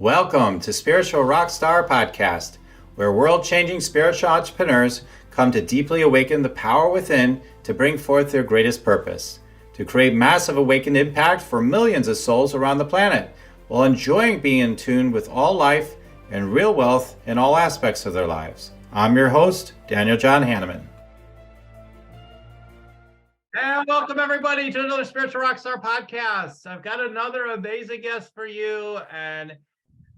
Welcome to Spiritual Rockstar Podcast, where world-changing spiritual entrepreneurs come to deeply awaken the power within to bring forth their greatest purpose, to create massive awakened impact for millions of souls around the planet, while enjoying being in tune with all life and real wealth in all aspects of their lives. I'm your host, Daniel John Hanneman. And welcome everybody to another Spiritual Rockstar Podcast. I've got another amazing guest for you, and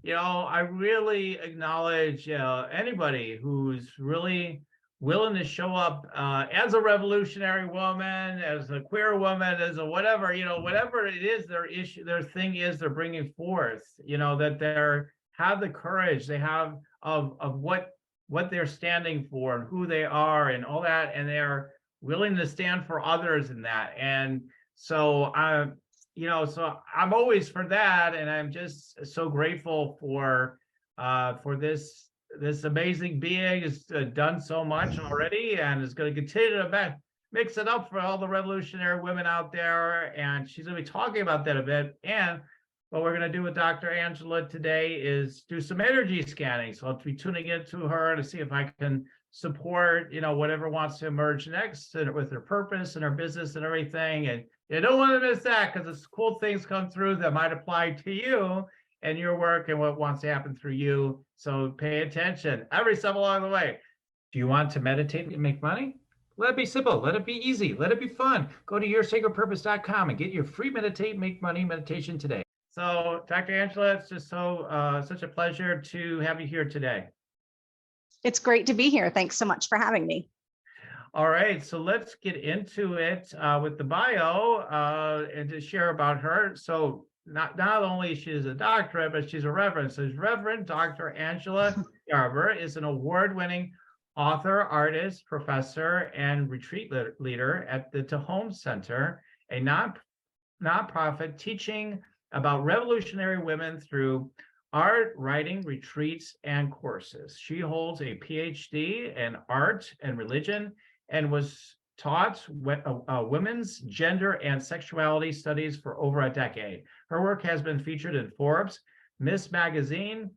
I really acknowledge anybody who's really willing to show up as a revolutionary woman, as a queer woman, as a whatever, whatever it is their issue, their thing is they're bringing forth, that they have the courage they have of what they're standing for and who they are and all that, and they're willing to stand for others in that. And so so I'm always for that, and I'm just so grateful for this amazing being has done so much already, and is going to continue to mix it up for all the revolutionary women out there. And she's going to be talking about that a bit. And what we're going to do with Dr. Angela today is do some energy scanning. So I'll be tuning into her to see if I can support, whatever wants to emerge next with her purpose and her business and everything. And you don't want to miss that, because it's cool things come through that might apply to you and your work and what wants to happen through you. So pay attention every step along the way. Do you want to meditate and make money? Let it be simple. Let it be easy. Let it be fun. Go to yoursacredpurpose.com and get your free Meditate, Make Money meditation today. So Dr. Angela, it's just such a pleasure to have you here today. It's great to be here. Thanks so much for having me. All right, so let's get into it with the bio and to share about her. So not only she's a doctorate, but she's a reverend. So Reverend Dr. Angela Yarber is an award-winning author, artist, professor, and retreat leader at the Tehom Center, a nonprofit teaching about revolutionary women through art, writing, retreats, and courses. She holds a Ph.D. in art and religion and was taught women's gender and sexuality studies for over a decade. Her work has been featured in Forbes, Miss Magazine,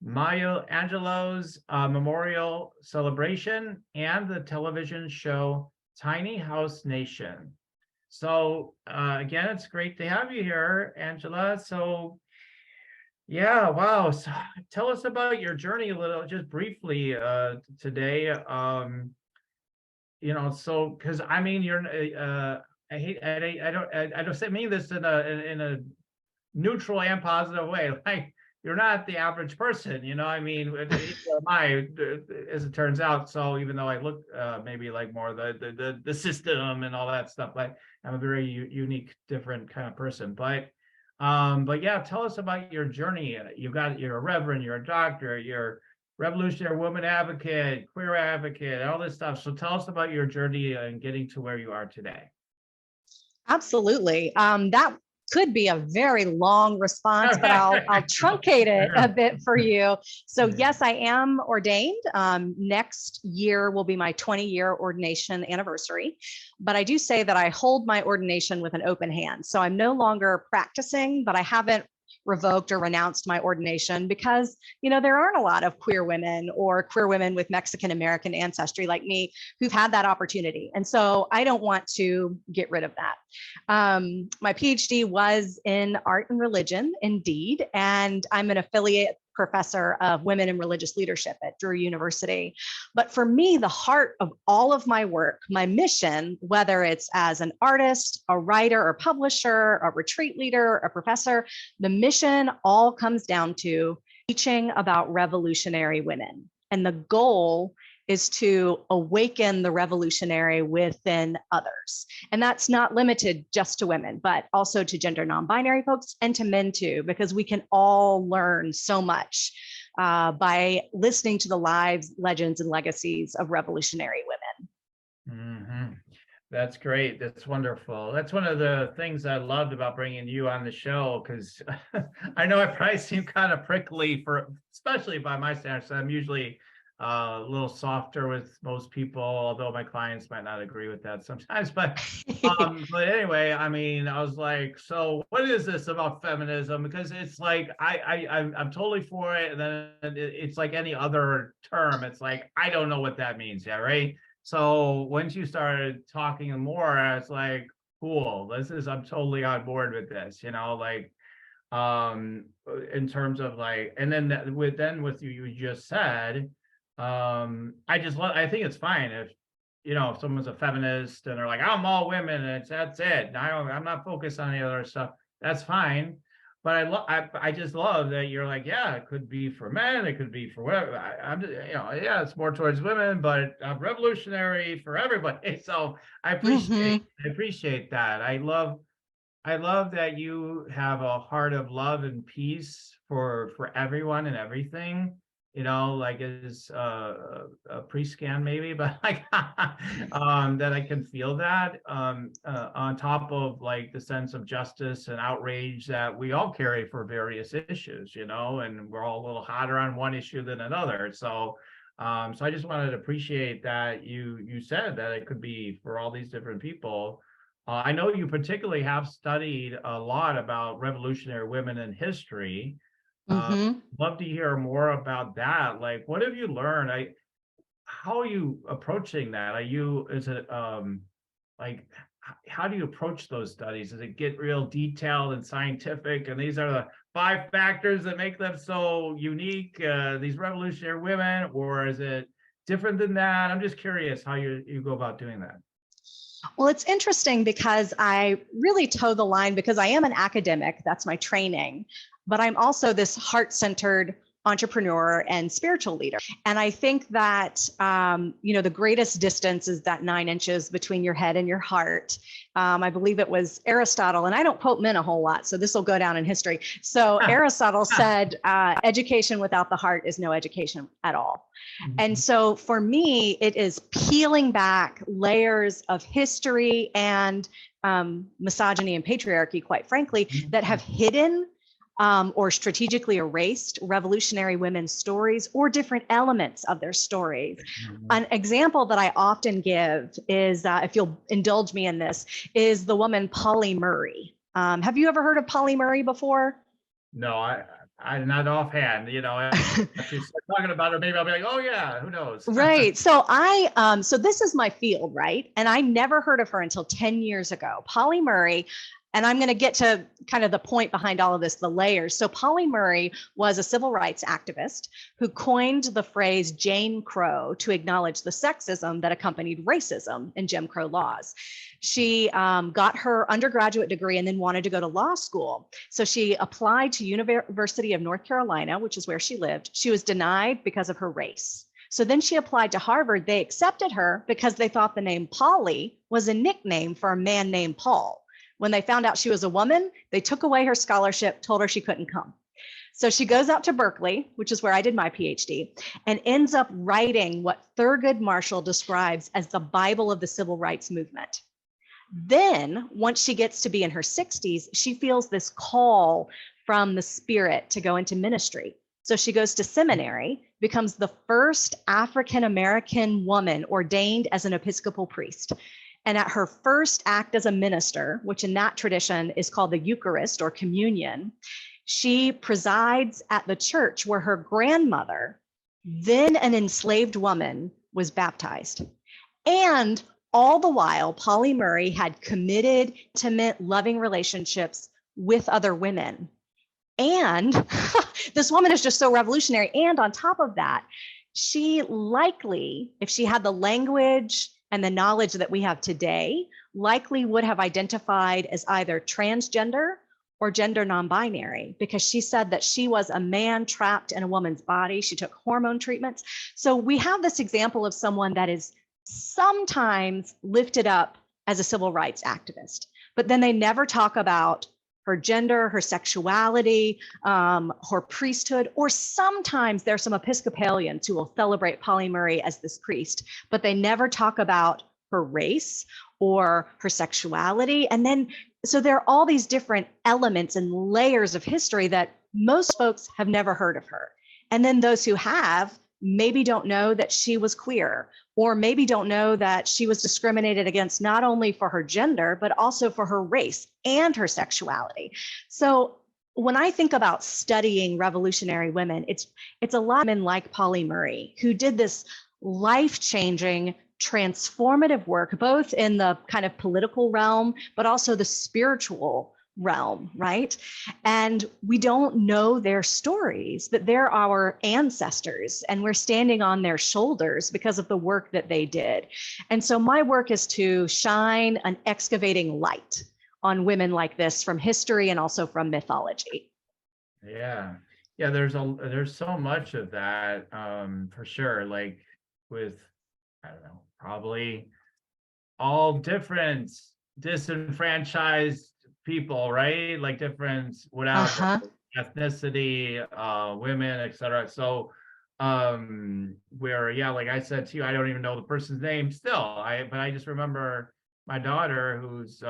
Maya Angelou's Memorial Celebration, and the television show Tiny House Nation. So again, it's great to have you here, Angela. So yeah, wow. So tell us about your journey a little, just briefly today. So because I mean, I don't mean this in a neutral and positive way. Like, you're not the average person, I mean, as it turns out. So even though I look maybe like more the system and all that stuff, like I'm a very unique, different kind of person. But yeah, tell us about your journey. You're a reverend, you're a doctor, you're revolutionary woman advocate, queer advocate, all this stuff. So tell us about your journey and getting to where you are today. Absolutely. That could be a very long response, but I'll truncate it a bit for you. So yes, I am ordained. Next year will be my 20-year ordination anniversary, but I do say that I hold my ordination with an open hand. So I'm no longer practicing, but I haven't revoked or renounced my ordination because, there aren't a lot of queer women or queer women with Mexican American ancestry like me who've had that opportunity. And so I don't want to get rid of that. My PhD was in art and religion, indeed, and I'm an affiliate professor of women in religious leadership at Drew University. But for me, the heart of all of my work, my mission, whether it's as an artist, a writer or publisher, a retreat leader, a professor, the mission all comes down to teaching about revolutionary women. And the goal is to awaken the revolutionary within others. And that's not limited just to women, but also to gender non-binary folks and to men too, because we can all learn so much by listening to the lives, legends, and legacies of revolutionary women. Mm-hmm. That's great. That's wonderful. That's one of the things I loved about bringing you on the show, because I know I probably seem kind of prickly especially by my standards. I'm usually a little softer with most people, although my clients might not agree with that sometimes. But anyway, I mean, I was like, so what is this about feminism? Because it's like I'm totally for it, and then it's like any other term. It's like I don't know what that means. Yeah, right. So once you started talking more, I was like, cool. I'm totally on board with this. Like in terms of like, and then with you just said, I think it's fine if if someone's a feminist and they're like, I'm all women and that's it. I'm not focused on the other stuff. That's fine. But I just love that you're like, yeah, it could be for men, it could be for whatever. I'm just, yeah, it's more towards women, but revolutionary for everybody. So Mhm. I appreciate that. I love that you have a heart of love and peace for everyone and everything. Like is a pre-scan maybe, but like that I can feel that on top of like the sense of justice and outrage that we all carry for various issues, and we're all a little hotter on one issue than another. So I just wanted to appreciate that you said that it could be for all these different people. I know you particularly have studied a lot about revolutionary women in history. Mhm. Love to hear more about that. Like, what have you learned? How are you approaching that? Is it like, how do you approach those studies? Does it get real detailed and scientific? And these are the 5 factors that make them so unique, these revolutionary women, or is it different than that? I'm just curious how you go about doing that. Well, it's interesting because I really toe the line because I am an academic. That's my training. But I'm also this heart-centered entrepreneur and spiritual leader. And I think that, the greatest distance is that 9 inches between your head and your heart. I believe it was Aristotle, and I don't quote men a whole lot, so this will go down in history. So Aristotle said, education without the heart is no education at all. And so for me, it is peeling back layers of history and misogyny and patriarchy, quite frankly, that have hidden or strategically erased revolutionary women's stories or different elements of their stories. An example that I often give is, if you'll indulge me in this, is the woman Polly Murray. Have you ever heard of Polly Murray before? No, I'm not offhand. If you start talking about her, maybe I'll be like, oh yeah, who knows? Right. So so this is my field, right? And I never heard of her until 10 years ago. Polly Murray, and I'm going to get to kind of the point behind all of this, the layers. So Polly Murray was a civil rights activist who coined the phrase Jane Crow to acknowledge the sexism that accompanied racism in Jim Crow laws. She got her undergraduate degree and then wanted to go to law school. So she applied to University of North Carolina, which is where she lived. She was denied because of her race. So then she applied to Harvard. They accepted her because they thought the name Polly was a nickname for a man named Paul. When they found out she was a woman, they took away her scholarship, told her she couldn't come. So she goes out to Berkeley, which is where I did my Ph.D., and ends up writing what Thurgood Marshall describes as the Bible of the civil rights movement. Then, once she gets to be in her 60s, she feels this call from the spirit to go into ministry. So she goes to seminary, becomes the first African-American woman ordained as an Episcopal priest. And at her first act as a minister, which in that tradition is called the Eucharist or communion, she presides at the church where her grandmother, then an enslaved woman, was baptized. And all the while, Polly Murray had committed, intimate, loving relationships with other women. And this woman is just so revolutionary. And on top of that, she likely, if she had the language and the knowledge that we have today, likely would have identified as either transgender or gender non-binary, because she said that she was a man trapped in a woman's body. She took hormone treatments. So we have this example of someone that is sometimes lifted up as a civil rights activist, but then they never talk about her gender, her sexuality, her priesthood, or sometimes there's some Episcopalians who will celebrate Polly Murray as this priest, but they never talk about her race or her sexuality. And then, so there are all these different elements and layers of history that most folks have never heard of her. And then those who have maybe don't know that she was queer, or maybe don't know that she was discriminated against not only for her gender, but also for her race and her sexuality. So when I think about studying revolutionary women, it's a lot of women like Polly Murray, who did this life-changing, transformative work, both in the kind of political realm, but also the spiritual realm, right? And we don't know their stories, but they're our ancestors, and we're standing on their shoulders because of the work that they did. And so my work is to shine an excavating light on women like this from history and also from mythology. Yeah. Yeah, there's so much of that, for sure. Like with, I don't know, probably all different disenfranchised people, right? Like different whatever Uh-huh. ethnicity, women, etc. So where, yeah, like I said to you, I don't even know the person's name still. But I just remember my daughter who's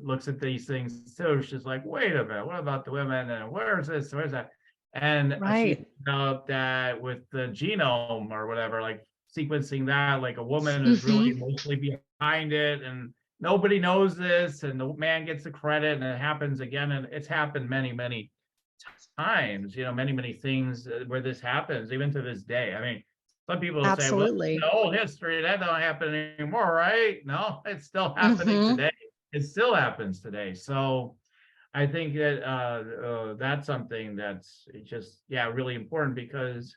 looks at these things too. She's like, wait a minute, what about the women? And where's this? Where's that? And she Right. developed that with the genome or whatever, like sequencing that, like a woman is really Mm-hmm. mostly behind it, and nobody knows this, and the man gets the credit, and it happens again, and it's happened many, many times, many, many things where this happens, even to this day. I mean, some people will say, well, it's Absolutely. old history, that don't happen anymore, right? No, it's still happening Mm-hmm. today. It still happens today. So I think that that's something that's just, yeah, really important, because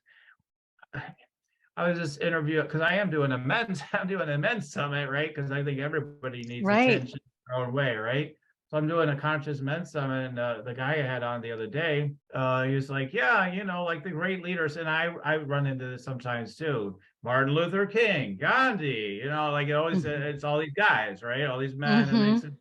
I was just interviewing, because I am doing a men's, I'm doing a men's summit, right? Because I think everybody needs Right. attention their own way, right? So I'm doing a conscious men's summit, and the guy I had on the other day, he was like, yeah, like the great leaders, and I run into this sometimes too. Martin Luther King, Gandhi, like it always, it's all these guys, right? All these men, and they Mm-hmm. said,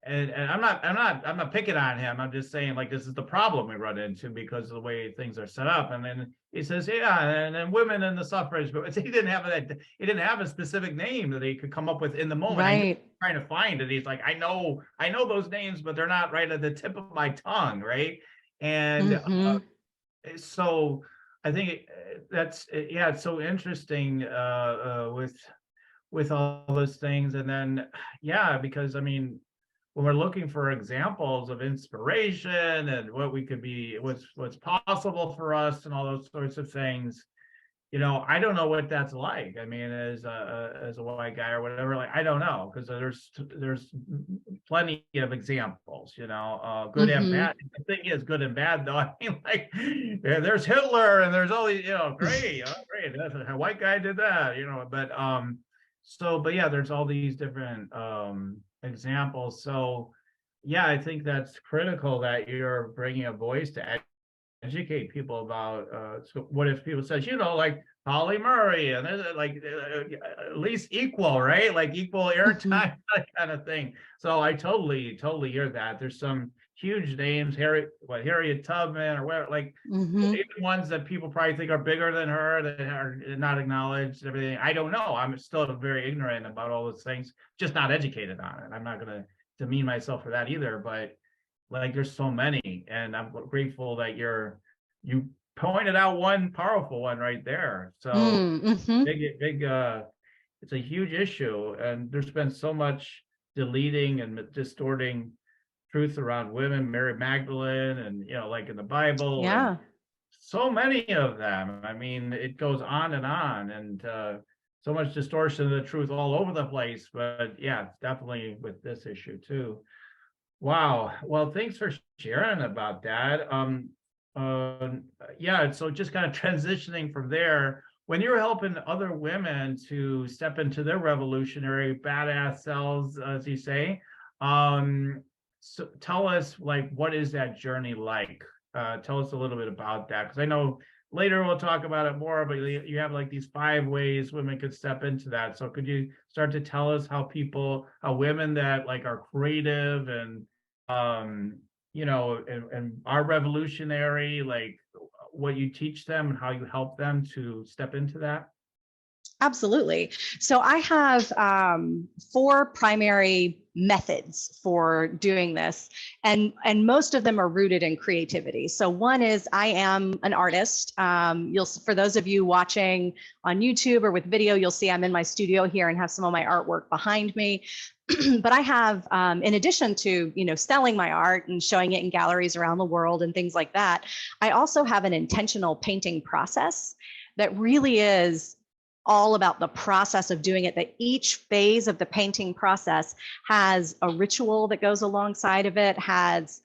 and I'm not picking on him. I'm just saying, like, this is the problem we run into because of the way things are set up. And then he says, yeah, and then women in the suffrage, but he didn't have that. He didn't have a specific name that he could come up with in the moment. I knew Right. trying to find it. He's like, I know those names, but they're not right at the tip of my tongue, right? And Mm-hmm. so I think that's yeah, it's so interesting with all those things. And then yeah, because I mean, when we're looking for examples of inspiration and what we could be, what's possible for us and all those sorts of things, I don't know what that's like. I mean, as a white guy or whatever, like I don't know, because there's plenty of examples, good and Mm-hmm. bad. The thing is, good and bad though. I mean, like, yeah, there's Hitler and there's all these, great, great, that's a white guy did that, but yeah, there's all these different examples. So yeah, I think that's critical that you're bringing a voice to educate people about so what if people says, like Polly Murray, and there's like at least equal, right? Like equal Mm-hmm. airtime, that kind of thing. So I totally hear that. There's some huge names, Harriet Tubman or whatever, like Mm-hmm. even ones that people probably think are bigger than her that are not acknowledged, everything. I don't know. I'm still very ignorant about all those things, just not educated on it. I'm not gonna demean myself for that either, but like there's so many, and I'm grateful that you pointed out one powerful one right there. So Mm-hmm. big it's a huge issue, and there's been so much deleting and distorting truth around women, Mary Magdalene, and like in the Bible, and Yeah. so many of them. I mean, it goes on, and so much distortion of the truth all over the place. But yeah, definitely with this issue too. Wow. Well, thanks for sharing about that. Yeah, so just kind of transitioning from there, when you're helping other women to step into their revolutionary badass selves, as you say, so tell us, like, what is that journey like? Tell us a little bit about that, because I know later we'll talk about it more, but you have like these 5 ways women could step into that. So could you start to tell us how women that like are creative and and are revolutionary, like what you teach them and how you help them to step into that? Absolutely. So I have 4 primary methods for doing this, and most of them are rooted in creativity. So one is I am an artist. For those of you watching on YouTube or with video, you'll see I'm in my studio here and have some of my artwork behind me. But I have, in addition to selling my art and showing it in galleries around the world and things like that, I also have an intentional painting process that really is all about the process of doing it, that each phase of the painting process has a ritual that goes alongside of it, has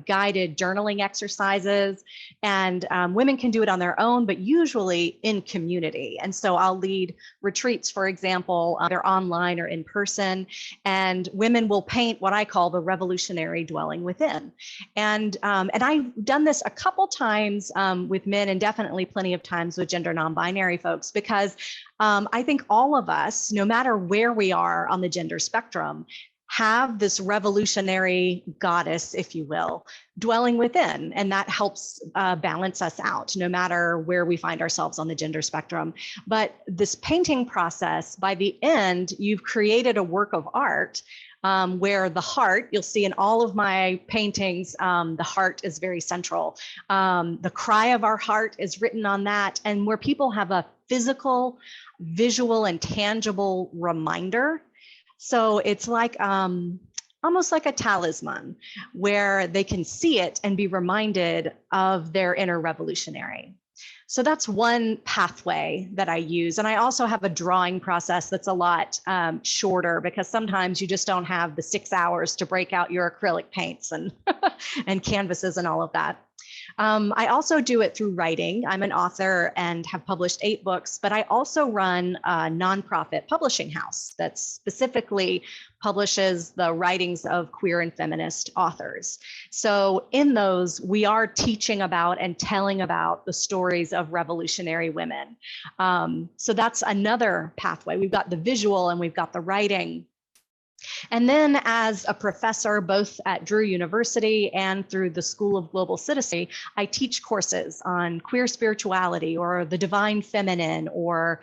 guided journaling exercises, and women can do it on their own, but usually in community. And so I'll lead retreats, for example, they're online or in person, and women will paint what I call the revolutionary dwelling within. And I've done this a couple times with men, and definitely plenty of times with gender non-binary folks, because I think all of us, no matter where we are on the gender spectrum, have this revolutionary goddess, if you will, dwelling within, and that helps balance us out, no matter where we find ourselves on the gender spectrum. But this painting process, by the end, you've created a work of art where the heart, you'll see in all of my paintings, the heart is very central. The cry of our heart is written on that, and where people have a physical, visual, and tangible reminder. So it's like almost like a talisman where they can see it and be reminded of their inner revolutionary. So that's one pathway that I use. And I also have a drawing process that's a lot shorter, because sometimes you just don't have the 6 hours to break out your acrylic paints and, and canvases and all of that. I also do it through writing. I'm an author and have published 8 books, but I also run a nonprofit publishing house that specifically publishes the writings of queer and feminist authors. So in those, we are teaching about and telling about the stories of revolutionary women. So that's another pathway. We've got the visual and we've got the writing. And then as a professor, both at Drew University and through the School of Global Citizenry, I teach courses on queer spirituality or the divine feminine, or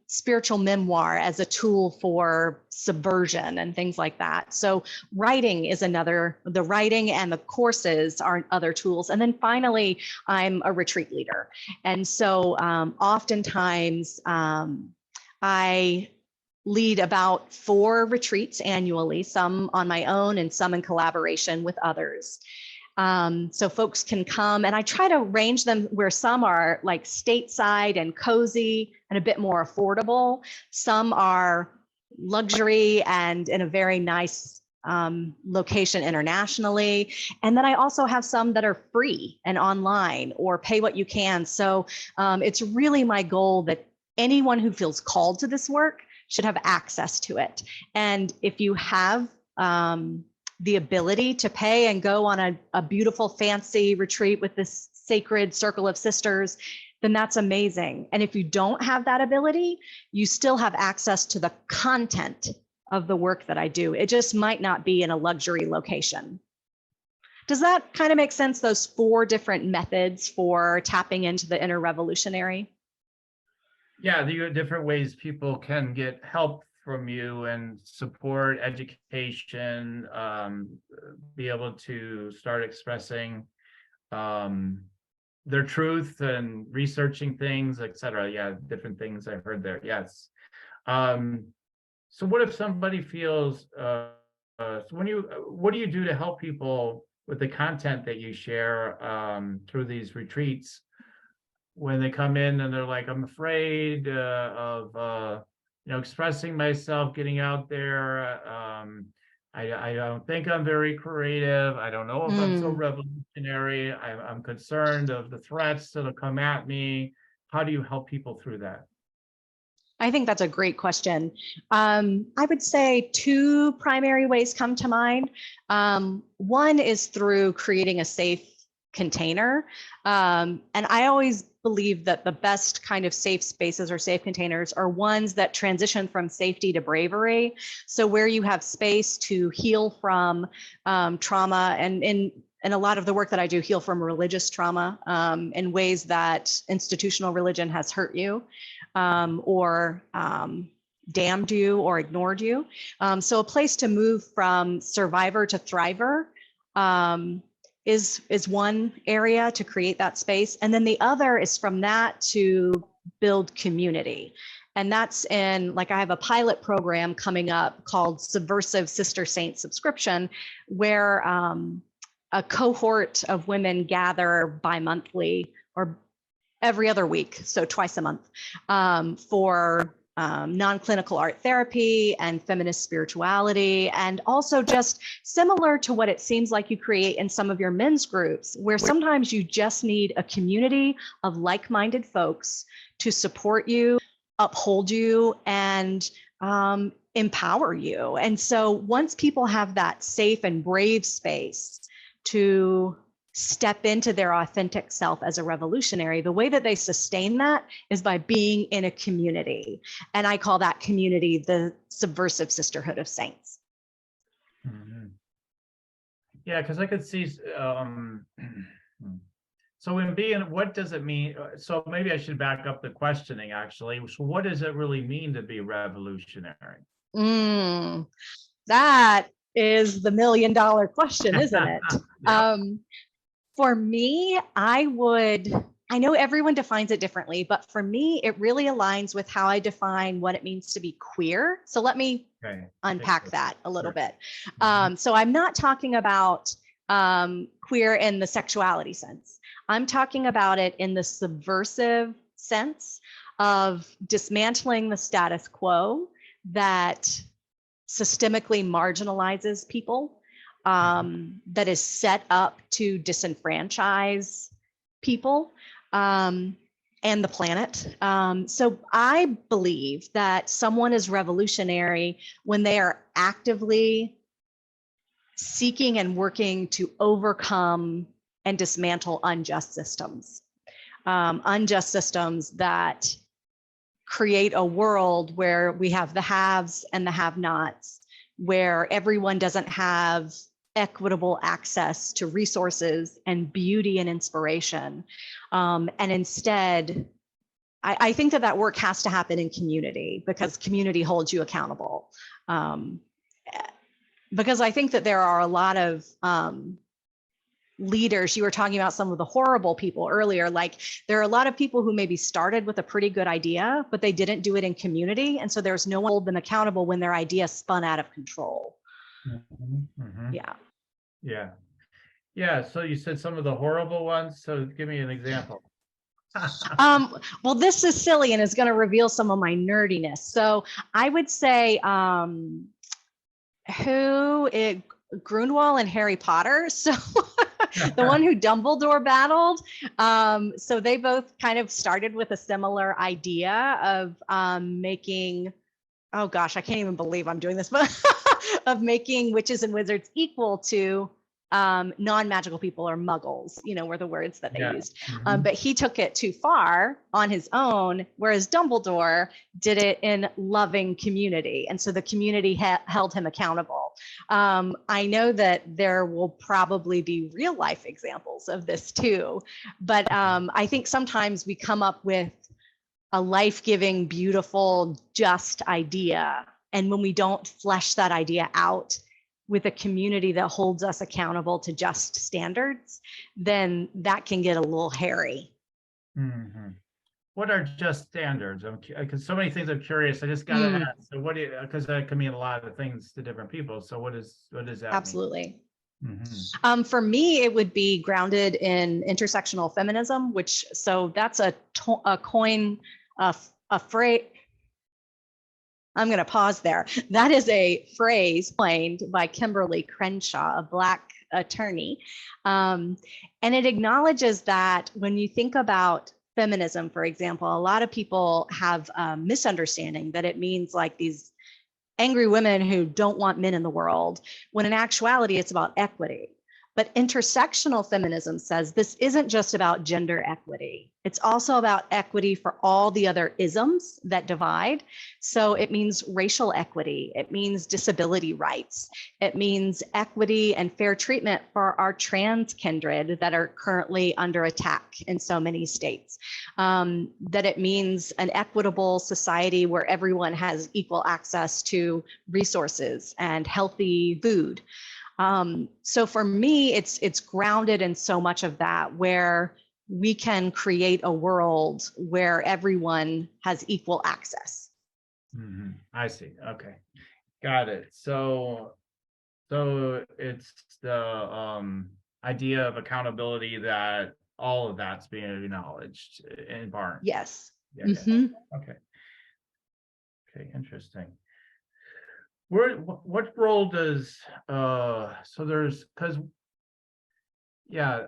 spiritual memoir as a tool for subversion and things like that. So writing is another, the writing and the courses are other tools. And then finally, I'm a retreat leader. And so oftentimes I lead about 4 retreats annually, some on my own and some in collaboration with others. So folks can come, and I try to arrange them where some are like stateside and cozy and a bit more affordable. Some are luxury and in a very nice location internationally. And then I also have some that are free and online or pay what you can. So it's really my goal that anyone who feels called to this work should have access to it. And if you have the ability to pay and go on a beautiful, fancy retreat with this sacred circle of sisters, then that's amazing. And if you don't have that ability, you still have access to the content of the work that I do. It just might not be in a luxury location. Does that kind of make sense, those 4 different methods for tapping into the inner revolutionary? Yeah, the different ways people can get help from you and support, education, be able to start expressing their truth and researching things, etc. Yeah, different things I heard there. Yes. So what if somebody feels, what do you do to help people with the content that you share through these retreats? When they come in and they're like, I'm afraid of expressing myself, getting out there. I don't think I'm very creative. I don't know if I'm so revolutionary. I'm concerned of the threats that'll come at me. How do you help people through that? I think that's a great question. I would say 2 primary ways come to mind. One is through creating a safe container. And I always believe that the best kind of safe spaces or safe containers are ones that transition from safety to bravery. So where you have space to heal from trauma, and in a lot of the work that I do, heal from religious trauma in ways that institutional religion has hurt you. or damned you or ignored you. So a place to move from survivor to thriver is one area to create that space. And then the other is from that to build community. And that's in, like, I have a pilot program coming up called Subversive Sister Saint Subscription, where a cohort of women gather bi-monthly or every other week, so twice a month, for non-clinical art therapy and feminist spirituality, and also just similar to what it seems like you create in some of your men's groups, where sometimes you just need a community of like-minded folks to support you, uphold you, and empower you. And so once people have that safe and brave space to step into their authentic self as a revolutionary, the way that they sustain that is by being in a community. And I call that community the subversive sisterhood of saints. Mm-hmm. Yeah, because I could see, so in being, what does it mean? So maybe I should back up the questioning, actually. So what does it really mean to be revolutionary? That is the $1 million question, isn't it? Yeah. For me, I know everyone defines it differently, but for me, it really aligns with how I define what it means to be queer. So let me unpack that a little bit. So I'm not talking about queer in the sexuality sense. I'm talking about it in the subversive sense of dismantling the status quo that systemically marginalizes people, that is set up to disenfranchise people and the planet. So I believe that someone is revolutionary when they are actively seeking and working to overcome and dismantle unjust systems that create a world where we have the haves and the have-nots, where everyone doesn't have equitable access to resources and beauty and inspiration. And instead, I think that work has to happen in community, because community holds you accountable. Because I think that there are a lot of leaders, you were talking about some of the horrible people earlier, like there are a lot of people who maybe started with a pretty good idea, but they didn't do it in community. And so there's no one to hold them accountable when their idea spun out of control. Yeah. So you said some of the horrible ones. So give me an example. Well, this is silly and is going to reveal some of my nerdiness. So I would say Grunwald and Harry Potter. So the one who Dumbledore battled. So they both kind of started with a similar idea of making, oh gosh, I can't even believe I'm doing this, but of making witches and wizards equal to non-magical people, or muggles, were the words that they used. But he took it too far on his own, whereas Dumbledore did it in loving community. And so the community held him accountable. I know that there will probably be real life examples of this too, but I think sometimes we come up with a life-giving, beautiful, just idea. And when we don't flesh that idea out with a community that holds us accountable to just standards, then that can get a little hairy. What are just standards? Because so many things I'm curious. I just got to ask. So what do you? Because that can mean a lot of things to different people. So what does that Absolutely. mean? For me, it would be grounded in intersectional feminism, so that's a phrase. I'm going to pause there. That is a phrase coined by Kimberly Crenshaw, a Black attorney. And it acknowledges that when you think about feminism, for example, a lot of people have a misunderstanding that it means like these angry women who don't want men in the world, when in actuality, it's about equity. But intersectional feminism says this isn't just about gender equity. It's also about equity for all the other isms that divide. So it means racial equity. It means disability rights. It means equity and fair treatment for our trans kindred that are currently under attack in so many states. That it means an equitable society where everyone has equal access to resources and healthy food. So for me, it's grounded in so much of that, where we can create a world where everyone has equal access. Mm-hmm. I see. Okay, got it. So it's the idea of accountability, that all of that's being acknowledged in Barnes. Yes. Yeah. Mm-hmm. Okay. Okay. Interesting. What role does so there's because yeah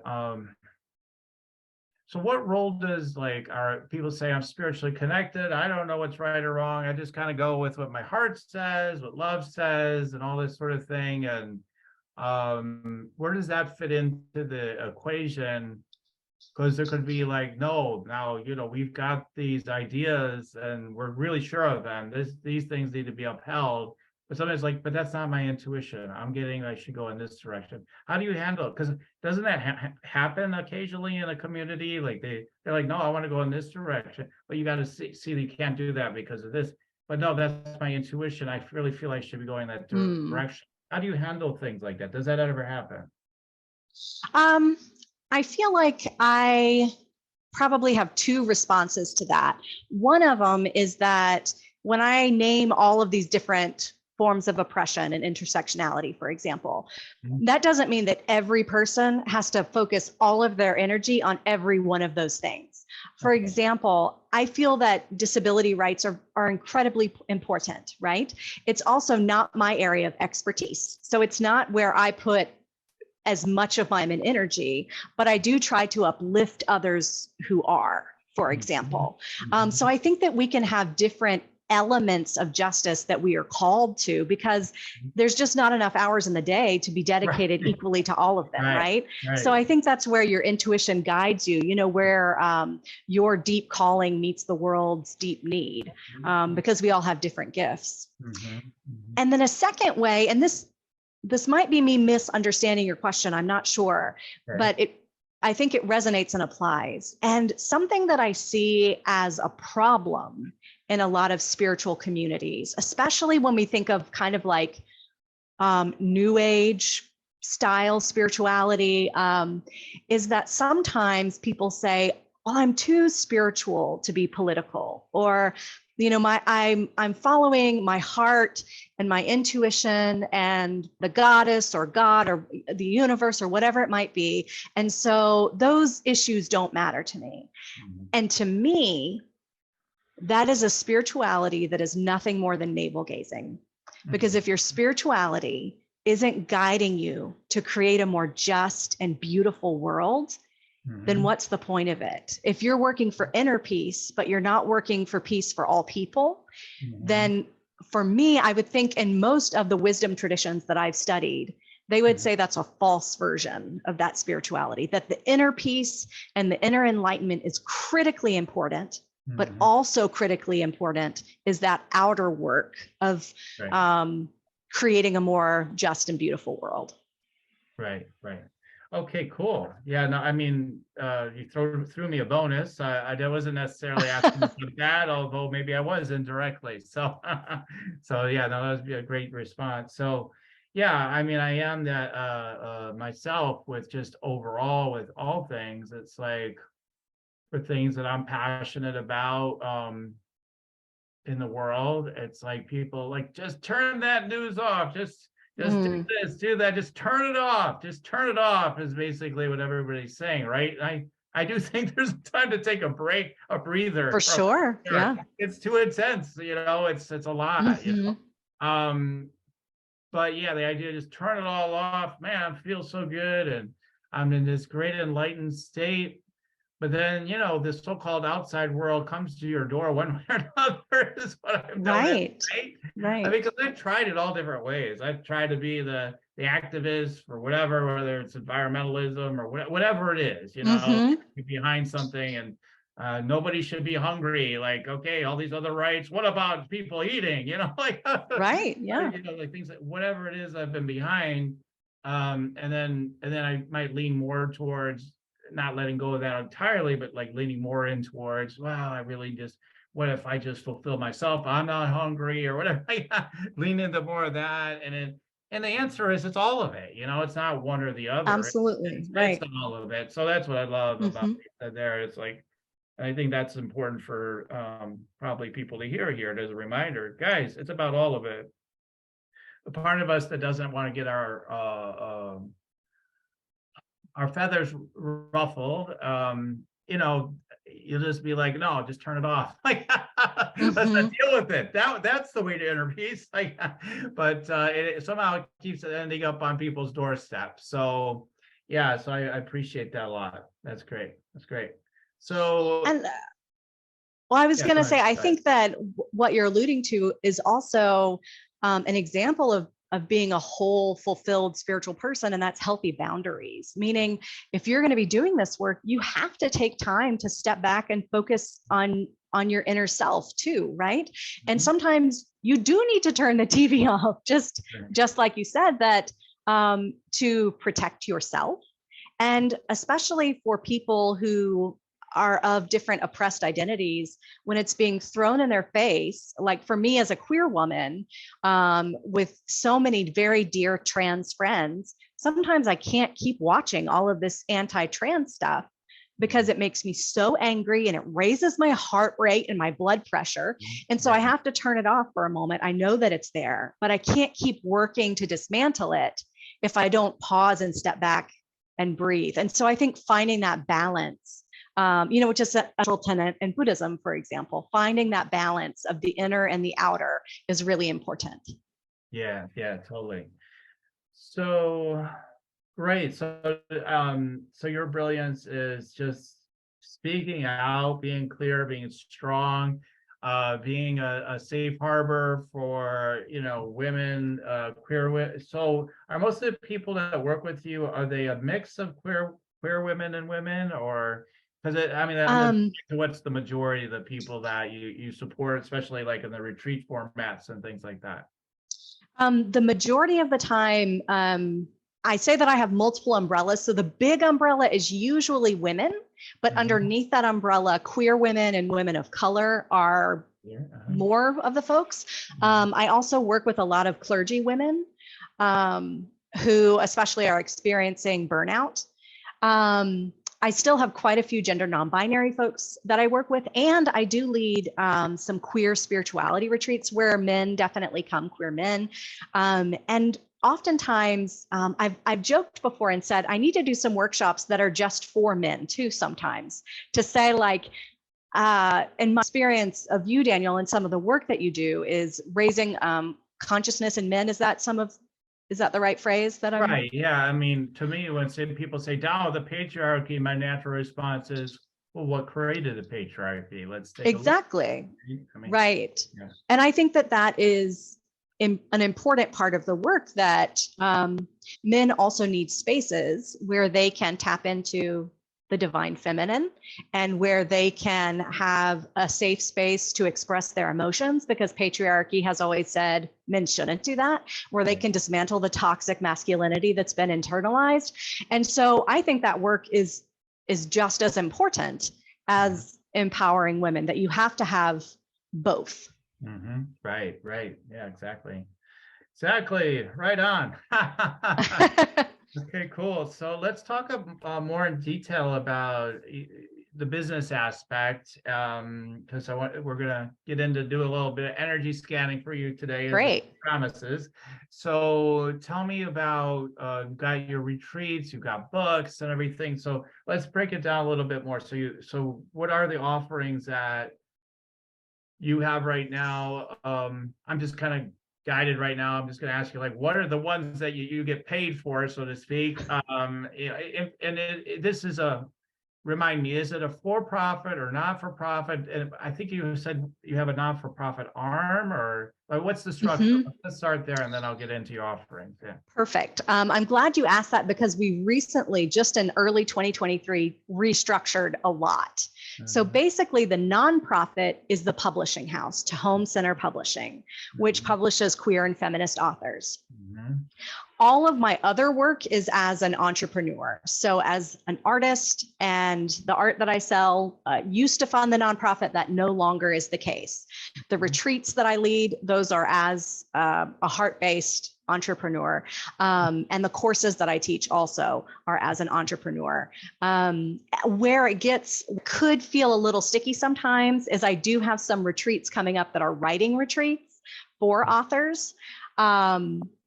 so what role does, like, are people say I'm spiritually connected, I don't know what's right or wrong, I just kind of go with what my heart says, what love says, and all this sort of thing, and where does that fit into the equation? Because there could be like, no, now, we've got these ideas and we're really sure of them. These things need to be upheld. But sometimes like, but that's not my intuition. I'm getting, I should go in this direction. How do you handle it? Because doesn't that happen occasionally in a community? Like they're like, no, I want to go in this direction, but you got to see that you can't do that because of this. But no, that's my intuition. I really feel I should be going that direction. How do you handle things like that? Does that ever happen? I feel like I probably have two responses to that. One of them is that when I name all of these different forms of oppression and intersectionality, for example, that doesn't mean that every person has to focus all of their energy on every one of those things. For example, I feel that disability rights are incredibly important, right? It's also not my area of expertise. So it's not where I put as much of my energy, but I do try to uplift others who are, for example. So I think that we can have different elements of justice that we are called to, because there's just not enough hours in the day to be dedicated equally to all of them, right? So I think that's where your intuition guides you, where your deep calling meets the world's deep need, because we all have different gifts. And then a second way, and this might be me misunderstanding your question, I'm not sure, but I think it resonates and applies. And something that I see as a problem in a lot of spiritual communities, especially when we think of kind of like New Age style spirituality, is that sometimes people say, well, I'm too spiritual to be political, or I'm following my heart and my intuition and the goddess or God or the universe or whatever it might be. And so those issues don't matter to me. And to me, that is a spirituality that is nothing more than navel gazing. Because if your spirituality isn't guiding you to create a more just and beautiful world, then what's the point of it? If you're working for inner peace, but you're not working for peace for all people, then for me, I would think in most of the wisdom traditions that I've studied, they would say that's a false version of that spirituality, that the inner peace and the inner enlightenment is critically important, but also critically important is that outer work of creating a more just and beautiful world. Right. Okay, cool. Yeah, no, I mean, you threw me a bonus. I wasn't necessarily asking for that, although maybe I was indirectly. So, yeah, no, that was a great response. So, yeah, I mean, I am that myself with just overall with all things. It's like for things that I'm passionate about in the world, it's like people like, just turn that news off. Just do this, do that, just turn it off. Just turn it off is basically what everybody's saying, right? I do think there's time to take a break, a breather. For sure. Yeah. It's too intense, it's a lot, but yeah, the idea just turn it all off, man, I feel so good and I'm in this great enlightened state. But then, this so-called outside world comes to your door one way or another is what I've noticed, right? I mean, because I've tried it all different ways. I've tried to be the the activists for whatever, whether it's environmentalism or whatever it is, Mm-hmm. you're behind something, and nobody should be hungry. Like, okay, all these other rights. What about people eating? Like, Right. Yeah. like things, whatever it is I've been behind. And then I might lean more towards not letting go of that entirely, but like leaning more in towards, wow, I really just, what if I just fulfill myself? I'm not hungry or whatever. Lean into more of that. And the answer is it's all of it. It's not one or the other. Absolutely. It's Right. all of it. So that's what I love about Mm-hmm. what you said there. It's like, I think that's important for probably people to hear here as a reminder. Guys, it's about all of it. The part of us that doesn't want to get our feathers ruffled, you'll just be like, no, just turn it off. Like, let's not Mm-hmm. deal with it. That's the way to inner peace. Like, but it somehow keeps it ending up on people's doorsteps. So yeah, so I appreciate that a lot. That's great. That's great. So And well, I was yeah, going go to ahead. say, I think that what you're alluding to is also an example of being a whole, fulfilled spiritual person, and that's healthy boundaries. Meaning, if you're going to be doing this work, you have to take time to step back and focus on your inner self too, right? And Mhm. sometimes you do need to turn the TV off, Sure. just like you said, that to protect yourself, and especially for people who are of different oppressed identities, when it's being thrown in their face, like for me as a queer woman, with so many very dear trans friends, sometimes I can't keep watching all of this anti-trans stuff because it makes me so angry and it raises my heart rate and my blood pressure. And so Yeah. I have to turn it off for a moment. I know that it's there, but I can't keep working to dismantle it if I don't pause and step back and breathe. And so I think finding that balance, which is a central tenet in Buddhism, for example, finding that balance of the inner and the outer is really important. Yeah, yeah, totally. So great. So your brilliance is just speaking out, being clear, being strong, being a safe harbor for, women, queer women. So are most of the people that work with you, are they a mix of queer women and women, or because I mean, I'm just Um, what's the majority of the people that you support, especially like in the retreat formats and things like that? the majority of the time, I say that I have multiple umbrellas. So the big umbrella is usually women, but Mhm. underneath that umbrella, queer women and women of color are Yeah. more of the folks. I also work with a lot of clergy women, who especially are experiencing burnout. Um, I still have quite a few gender non-binary folks that I work with, and I do lead some queer spirituality retreats where men definitely come, queer men. And oftentimes, I've joked before and said, I need to do some workshops that are just for men too sometimes, to say like, in my experience of you, Daniel, and some of the work that you do is raising consciousness in men. Is that the right phrase that I'm? Right. Yeah. I mean, to me, when people say, "Down the patriarchy," my natural response is, "Well, what created the patriarchy? Let's take a look." Exactly. I mean, Right. yeah. And I think that that is an important part of the work, that men also need spaces where they can tap into the divine feminine and where they can have a safe space to express their emotions, because patriarchy has always said men shouldn't do that, where they Right. can dismantle the toxic masculinity that's been internalized. And so I think that work is just as important Yeah. as empowering women, that you have to have both. Right. Right. Yeah. Exactly. Exactly. Right on. Okay, cool. So let's talk more in detail about the business aspect, because we're gonna get into do a little bit of energy scanning for you today, as the Great. promises. So tell me about you've got your retreats, you've got books and everything. So let's break it down a little bit more. So what are the offerings that you have right now? I'm just kind of guided right now. I'm just going to ask you, like, what are the ones that you get paid for, so to speak? This is remind me, is it a for-profit or not-for-profit? And I think you said you have a not-for-profit arm, or like, what's the structure? Mhm. Let's start there, and then I'll get into your offerings. Yeah. Perfect. I'm glad you asked that because we recently, just in early 2023, restructured a lot. So Mhm. basically, the nonprofit is the publishing house, Tehom Center Publishing, which Mhm. publishes queer and feminist authors. Mhm. All of my other work is as an entrepreneur. So, as an artist, and the art that I sell used to fund the nonprofit. That no longer is the case. The retreats that I lead, those are as a heart-based entrepreneur. And the courses that I teach also are as an entrepreneur. Where it could feel a little sticky sometimes is I do have some retreats coming up that are writing retreats for authors.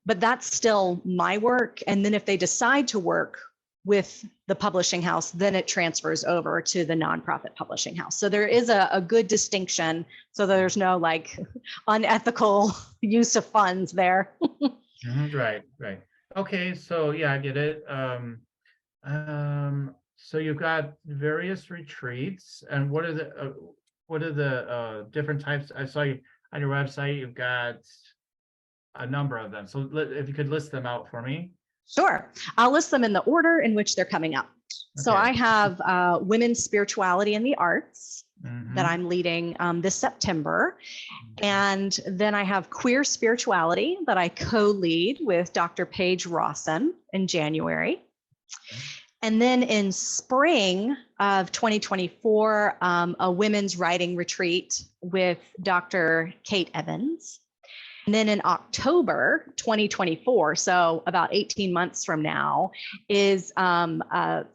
But that's still my work. And then if they decide to work with the publishing house, then it transfers over to the nonprofit publishing house. So there is a good distinction. So there's no like unethical use of funds there. Right, right. Okay, so yeah, I get it. So you've got various retreats, and what are the different types? I saw you on your website. You've got a number of them. So if you could list them out for me. Sure. I'll list them in the order in which they're coming up. So Okay. I have women's spirituality and the arts that Mhm. I'm leading this September. And then I have queer spirituality that I co-lead with Dr. Paige Rawson in January. Okay. And then in spring of 2024, a women's writing retreat with Dr. Kate Evans. And then in October 2024, so about 18 months from now, is a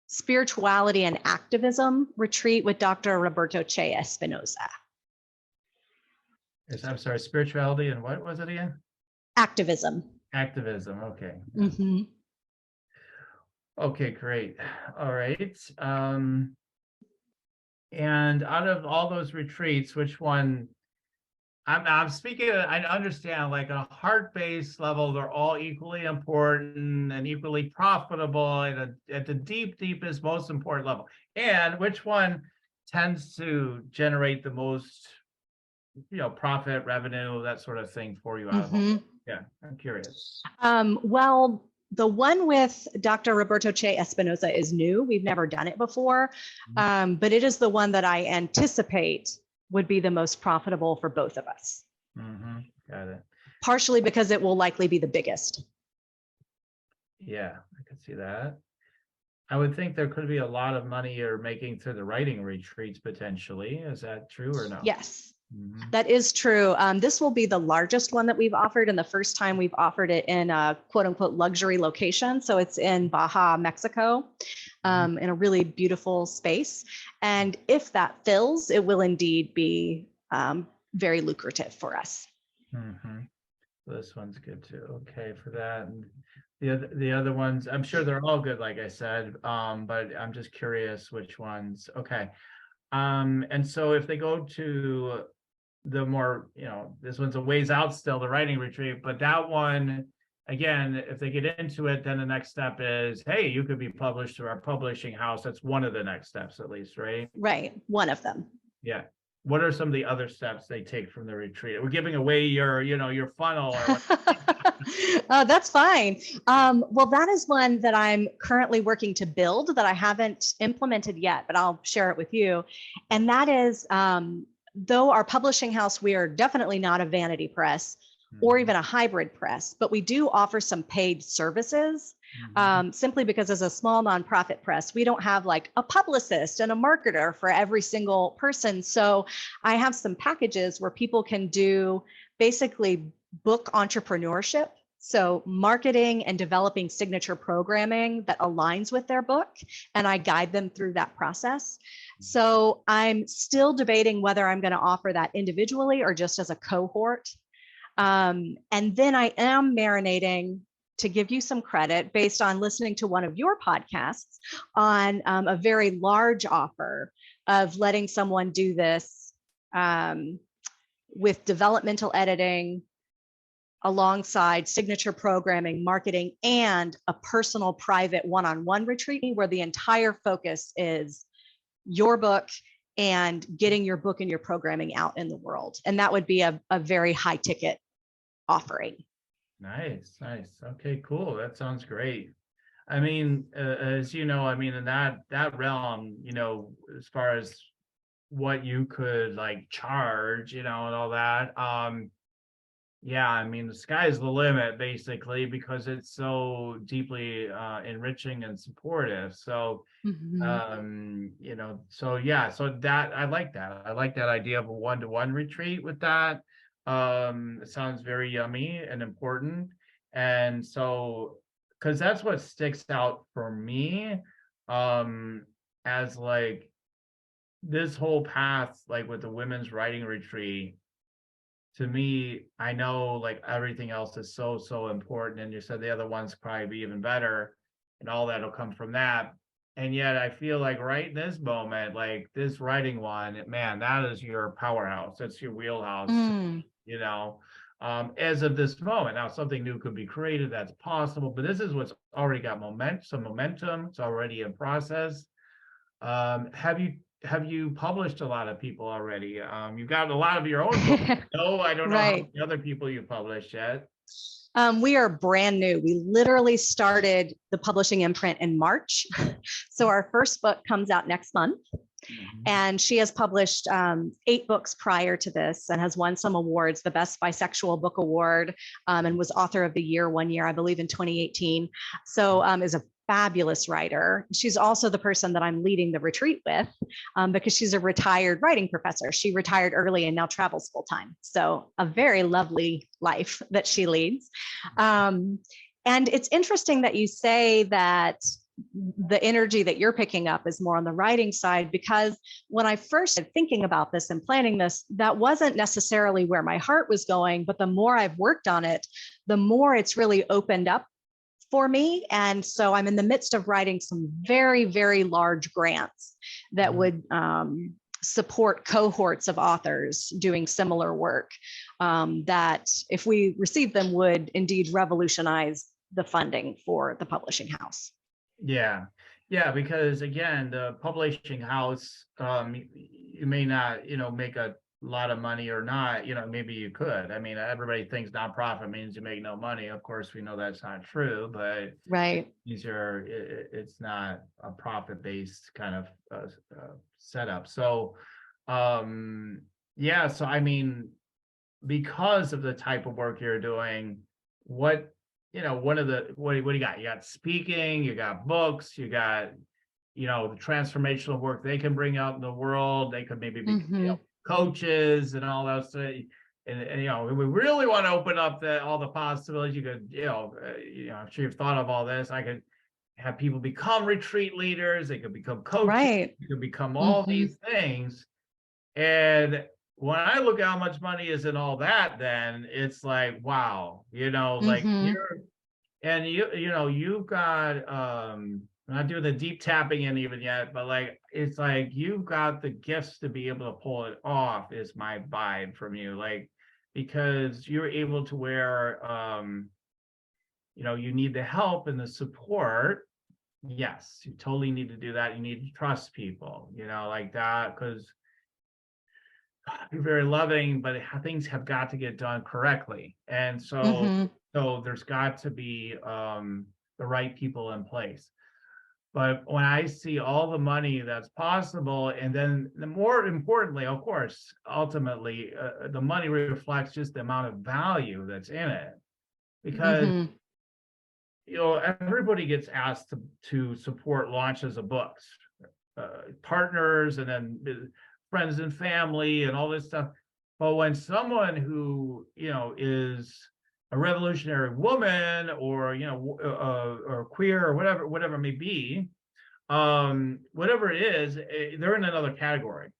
spirituality and activism retreat with Dr. Roberto Che Espinosa. I'm sorry, spirituality and what was it again? Activism. Activism. Okay. Mm-hmm. Okay, great. All right. And out of all those retreats, which one? I'm speaking. I understand, like, on a heart-based level, they're all equally important and equally profitable, and at the deepest, most important level. And which one tends to generate the most, profit, revenue, that sort of thing for you out of all? Mm-hmm. Yeah, I'm curious. Well, the one with Dr. Roberto Che Espinosa is new. We've never done it before, but it is the one that I anticipate would be the most profitable for both of us. Mm-hmm. Got it. Partially because it will likely be the biggest. Yeah, I could see that. I would think there could be a lot of money you're making through the writing retreats potentially. Is that true or no? Yes. Mhm. That is true. This will be the largest one that we've offered, and the first time we've offered it in a quote unquote luxury location. So it's in Baja, Mexico, in a really beautiful space. And if that fills, it will indeed be very lucrative for us. Mm-hmm. This one's good too. Okay, for that. And the other ones, I'm sure they're all good, like I said. But I'm just curious which ones. Okay. And so if they go to the more, this one's a ways out still, the writing retreat, but that one, again, if they get into it, then the next step is, hey, you could be published through our publishing house. That's one of the next steps, at least, right? Right. One of them. Yeah. What are some of the other steps they take from the retreat? We're giving away your funnel or what? That's fine. Well, that is one that I'm currently working to build that I haven't implemented yet, but I'll share it with you. And that is, though our publishing house, we are definitely not a vanity press or even a hybrid press, but we do offer some paid services. Simply because as a small nonprofit press, we don't have like a publicist and a marketer for every single person. So I have some packages where people can do basically book entrepreneurship. So marketing and developing signature programming that aligns with their book, and I guide them through that process. So I'm still debating whether I'm going to offer that individually or just as a cohort. And then I am marinating, to give you some credit, based on listening to one of your podcasts, on a very large offer of letting someone do this with developmental editing, alongside signature programming, marketing, and a personal private one-on-one retreat where the entire focus is your book and getting your book and your programming out in the world. And that would be a very high ticket offering. Nice, nice. Okay, cool. That sounds great. I mean, as you know, I mean, in that realm, you know, as far as what you could like charge, you know, and all that, yeah, I mean, the sky's the limit basically because it's so deeply enriching and supportive. So, you know, so yeah, so that I like that. I like that idea of a one-to-one retreat with that. It sounds very yummy and important. And so, because that's what sticks out for me, as like this whole path, like with the women's writing retreat, to me, I know like everything else is so, so important. And you said the other ones probably be even better and all that'll come from that. And yet I feel like right in this moment, like this writing one, man, that is your powerhouse. That's your wheelhouse, you know, as of this moment. Now something new could be created, that's possible, but this is what's already got some momentum. It's already in process. Have you published a lot of people already? You've got a lot of your own books. No, I don't know how many other people you published yet. We are brand new. We literally started the publishing imprint in March. So our first book comes out next month. And she has published 8 books prior to this and has won some awards, the Best Bisexual Book Award, and was Author of the Year one year, I believe in 2018. So is a fabulous writer. She's also the person that I'm leading the retreat with because she's a retired writing professor. She retired early and now travels full time. So a very lovely life that she leads. And it's interesting that you say that the energy that you're picking up is more on the writing side, because when I first started thinking about this and planning this, that wasn't necessarily where my heart was going. But the more I've worked on it, the more it's really opened up for me. And so I'm in the midst of writing some very, very large grants that would support cohorts of authors doing similar work that, if we receive them, would indeed revolutionize the funding for the publishing house. Yeah. Yeah, because again, the publishing house, you may not, you know, make a lot of money or not, you know, maybe you could. I mean, everybody thinks nonprofit means you make no money. Of course, we know that's not true, but it's not a profit-based kind of setup. So, yeah, so I mean, because of the type of work you're doing, what do you got? You got speaking, you got books, you got, you know, the transformational work they can bring out in the world. They could maybe be you know, coaches and all that stuff. And you know, we really want to open up all the possibilities. You could, you know, I'm sure you've thought of all this. I could have people become retreat leaders. They could become coaches. They could become all these things. And when I look at how much money is in all that, then it's like, wow, you know, like you've got, I'm not doing the deep tapping in even yet, but like, it's like, you've got the gifts to be able to pull it off is my vibe from you. Like, because you're able to where, you know, you need the help and the support. Yes, you totally need to do that. You need to trust people, you know, like that, because you're very loving, but things have got to get done correctly. And so, so there's got to be the right people in place. But when I see all the money that's possible, and then the more importantly, of course, ultimately, the money reflects just the amount of value that's in it. Because, you know, everybody gets asked to support launches of books, partners, and then friends and family and all this stuff. But when someone who, you know, is a revolutionary woman or, you know, or queer or whatever it may be, whatever it is, they're in another category.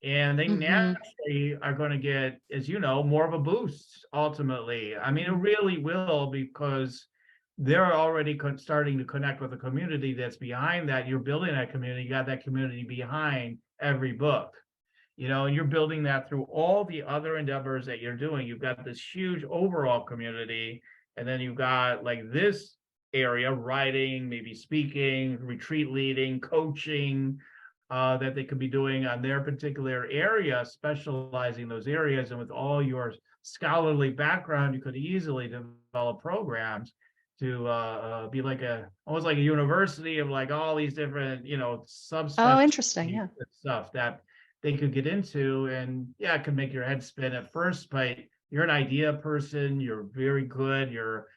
And they naturally are going to get, as you know, more of a boost ultimately. I mean, it really will, because they're already starting to connect with a community that's behind that. You're building that community, you got that community behind every book. and you're building that through all the other endeavors that you're doing. You've got this huge overall community, and then you've got like this area, writing, maybe speaking, retreat leading, coaching, that they could be doing on their particular area, specializing those areas. And with all your scholarly background, you could easily develop programs to be like almost like a university of like all these different, Oh, interesting. subspecialties Yeah. and stuff that they could get into. And yeah, it could make your head spin at first, but you're an idea person. You're very good. You're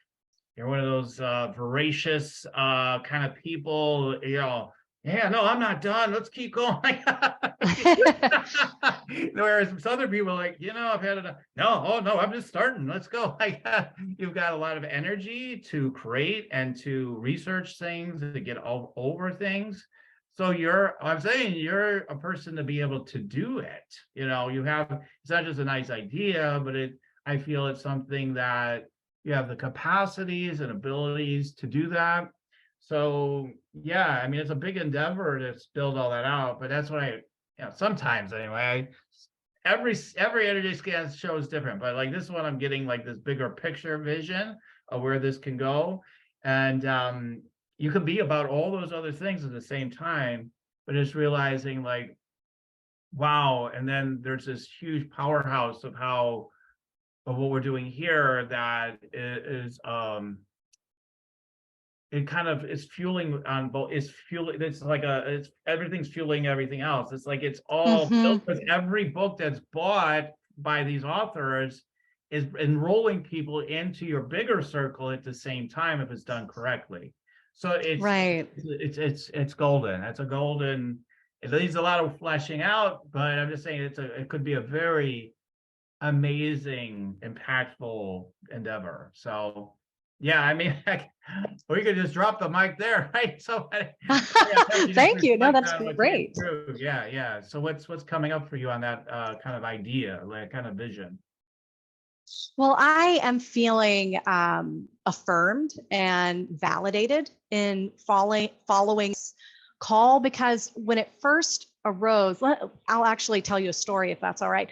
one of those voracious kind of people, yeah, no, I'm not done. Let's keep going. Whereas some other people are like, I've had enough. No, oh no, I'm just starting. Let's go. You've got a lot of energy to create and to research things, to get all over things. So I'm saying you're a person to be able to do it. You have, it's not just a nice idea, but I feel it's something that you have the capacities and abilities to do that. So yeah, I mean, it's a big endeavor to build all that out, but that's what sometimes anyway, every energy scan show is different, but like this one, I'm getting like this bigger picture vision of where this can go. And you can be about all those other things at the same time, but it's realizing like, wow. And then there's this huge powerhouse of what we're doing here that is it kind of is fueling on both. It's like everything's fueling everything else. It's like it's all built with every book that's bought by these authors is enrolling people into your bigger circle at the same time if it's done correctly. So it's Right. it's golden. That's a golden. It needs a lot of fleshing out, but I'm just saying it could be a very amazing, impactful endeavor. So yeah, I mean, we could just drop the mic there, right? So Thank you. No, that's great. Yeah. So what's coming up for you on that kind of idea, like kind of vision? Well, I am feeling affirmed and validated in following call, because when it first arose, I'll actually tell you a story if that's all right.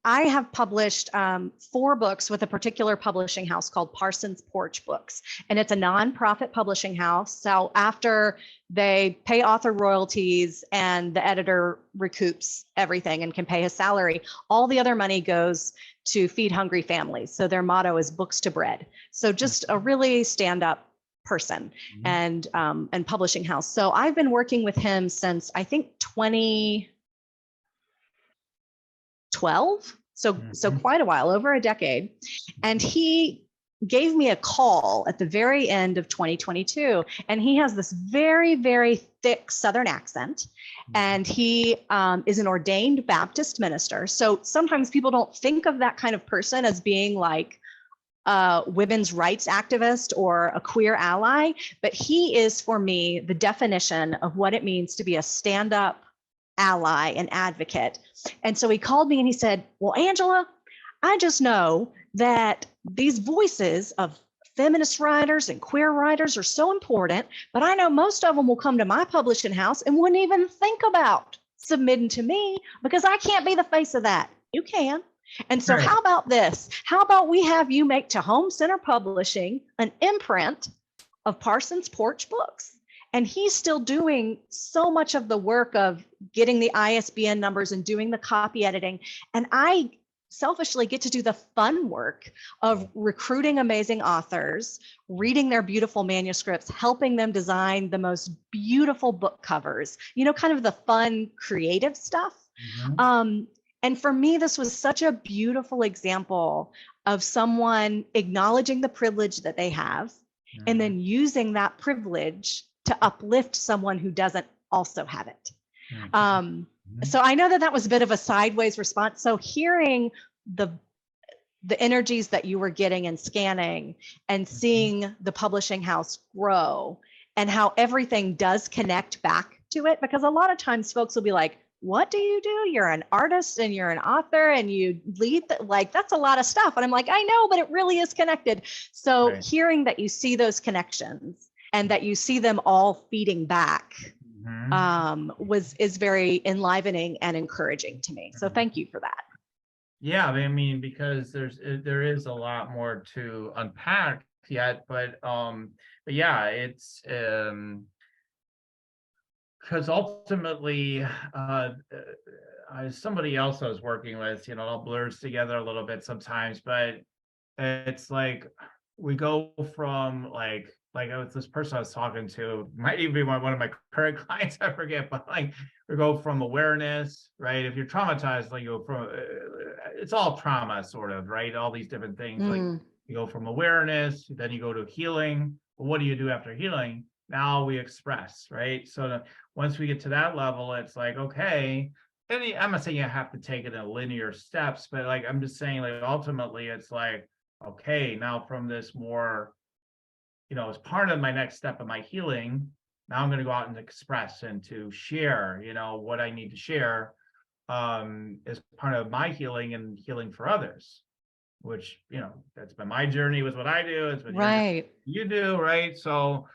I have published 4 books with a particular publishing house called Parsons Porch Books, and it's a nonprofit publishing house. So after they pay author royalties and the editor recoups everything and can pay his salary, all the other money goes to feed hungry families. So their motto is books to bread. So just a really stand-up person and publishing house. So I've been working with him since I think 2012. So quite a while, over a decade. And he gave me a call at the very end of 2022. And he has this very, very thick Southern accent. And he is an ordained Baptist minister. So sometimes people don't think of that kind of person as being like a women's rights activist or a queer ally, but he is, for me, the definition of what it means to be a stand-up ally and advocate. And so he called me and he said, well, Angela, I just know that these voices of feminist writers and queer writers are so important, but I know most of them will come to my publishing house and wouldn't even think about submitting to me because I can't be the face of that. You can. And so how about this? How about we have you make Tehom Center Publishing an imprint of Parsons Porch Books? And he's still doing so much of the work of getting the ISBN numbers and doing the copy editing. And I selfishly get to do the fun work of recruiting amazing authors, reading their beautiful manuscripts, helping them design the most beautiful book covers, kind of the fun, creative stuff. And for me, this was such a beautiful example of someone acknowledging the privilege that they have and then using that privilege to uplift someone who doesn't also have it. So I know that was a bit of a sideways response. So hearing the energies that you were getting and scanning and seeing the publishing house grow and how everything does connect back to it, because a lot of times folks will be like, what do you do? You're an artist and you're an author and you lead, that's a lot of stuff. And I'm like, I know, but it really is connected. So hearing that you see those connections and that you see them all feeding back is very enlivening and encouraging to me. So thank you for that. Yeah, I mean, because there is a lot more to unpack yet, but yeah, it's because ultimately, somebody else I was working with, it all blurs together a little bit sometimes, but it's like we go from like I was this person I was talking to, might even be one of my current clients, I forget, but like we go from awareness, right? If you're traumatized, like you go from it's all trauma, sort of, right? All these different things, like you go from awareness, then you go to healing. Well, what do you do after healing? Now we express, right? So once we get to that level, it's like, okay, and I'm not saying you have to take it in linear steps, but like I'm just saying, like ultimately, it's like, okay, now from this more, as part of my next step of my healing, now I'm going to go out and express and to share, what I need to share as part of my healing and healing for others, which, that's been my journey with what I do. It's been your journey, Right. you do, right? So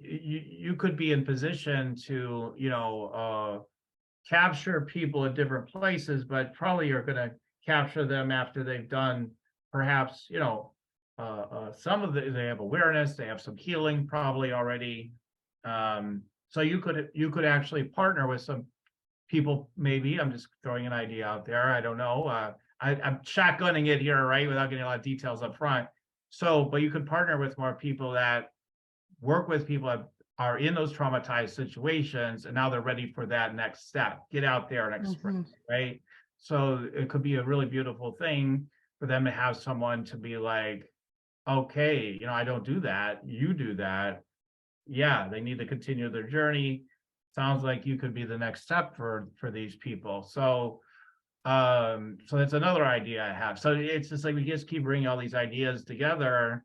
you could be in position to, capture people at different places, but probably you're going to capture them after they've done perhaps, some of they have awareness, they have some healing probably already. So you could actually partner with some people, maybe. I'm just throwing an idea out there. I don't know. I'm shotgunning it here, right, without getting a lot of details up front. So, but you could partner with more people that work with people that are in those traumatized situations, and now they're ready for that next step. Get out there and express, right? So it could be a really beautiful thing for them to have someone to be like, okay, I don't do that. You do that. Yeah, they need to continue their journey. Sounds like you could be the next step for these people. So that's another idea I have. So it's just like we just keep bringing all these ideas together,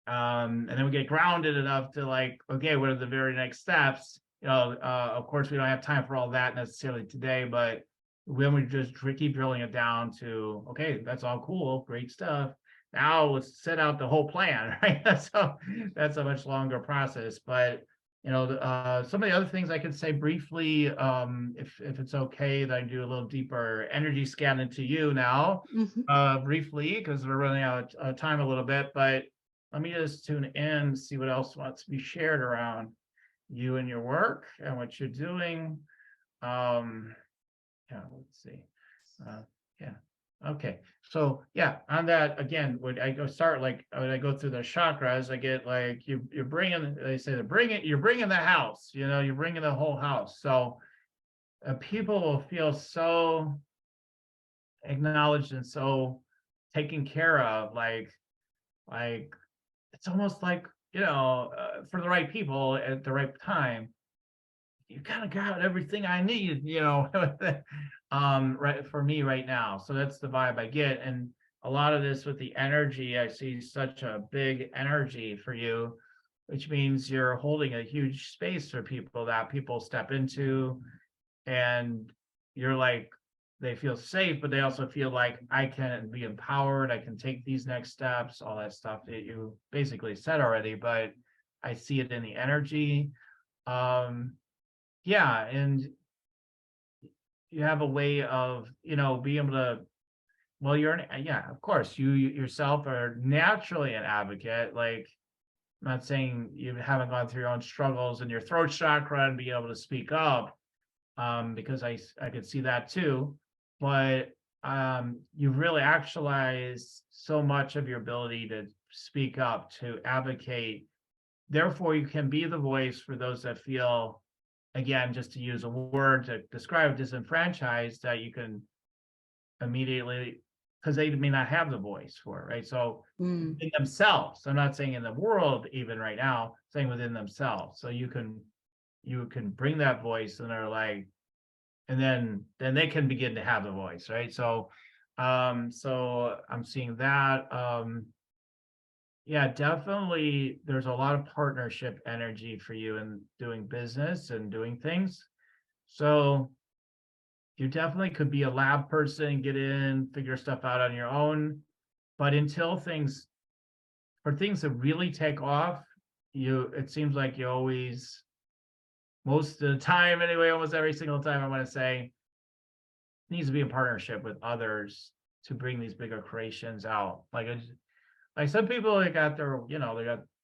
and then we get grounded enough to like, okay, what are the very next steps? Of course, we don't have time for all that necessarily today, but when we just keep drilling it down to, okay, that's all cool, great stuff. Now let's set out the whole plan, right? That's a much longer process, but some of the other things I could say briefly, if it's okay, that I do a little deeper energy scan into you now, briefly, because we're running out of time a little bit. But let me just tune in, see what else wants to be shared around you and your work and what you're doing. Yeah, let's see. Yeah. Okay. So yeah, on that again, when I go start like when I go through the chakras, I get like you're bringing. They say to bring it. You're bringing the house. You're bringing the whole house. So people will feel so acknowledged and so taken care of. Like it's almost like for the right people at the right time. You kind of got everything I need, right for me right now. So that's the vibe I get. And a lot of this with the energy, I see such a big energy for you, which means you're holding a huge space for people that people step into, and you're like, they feel safe, but they also feel like I can be empowered, I can take these next steps, all that stuff that you basically said already, but I see it in the energy. Yeah, and you have a way of, being able to, well, yeah, of course, you yourself are naturally an advocate. Like, I'm not saying you haven't gone through your own struggles in your throat chakra and be able to speak up, because I could see that too. But you've really actualized so much of your ability to speak up, to advocate. Therefore, you can be the voice for those that feel, again, just to use a word to describe disenfranchised, that you can immediately, because they may not have the voice for it, right? So in themselves, I'm not saying in the world even right now, saying within themselves. So you can bring that voice, and they're like, and then they can begin to have a voice, right? So so I'm seeing that. Yeah, definitely. There's a lot of partnership energy for you in doing business and doing things. So you definitely could be a lab person, get in, figure stuff out on your own. But until for things to really take off, it seems like you always most of the time anyway, almost every single time, I want to say needs to be in partnership with others to bring these bigger creations out. Like some people, they got their,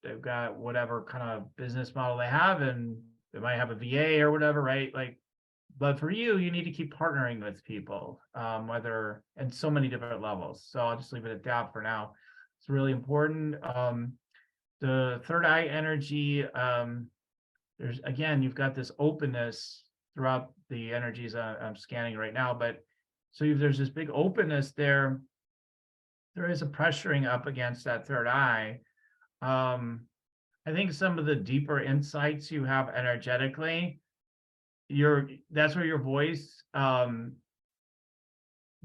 they've got whatever kind of business model they have, and they might have a VA or whatever, right? Like, but for you, you need to keep partnering with people, whether and so many different levels. So I'll just leave it at that for now. It's really important. The third eye energy, there's again, you've got this openness throughout the energies I'm scanning right now, but so if there's this big openness there, there is a pressuring up against that third eye. I think some of the deeper insights you have energetically, that's where your voice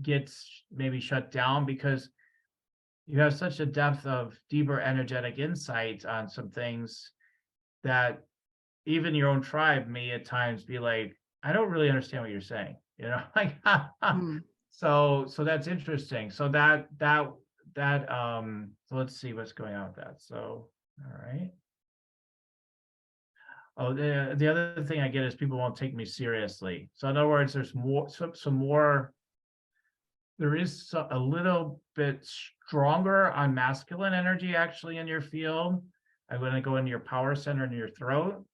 gets maybe shut down, because you have such a depth of deeper energetic insights on some things that even your own tribe may at times be like, I don't really understand what you're saying, like so that's interesting. So so let's see what's going on with that. So all right. Oh, the other thing I get is people won't take me seriously. So in other words, there's more, some more, there is a little bit stronger on masculine energy actually in your field. I'm going to go into your power center in your throat.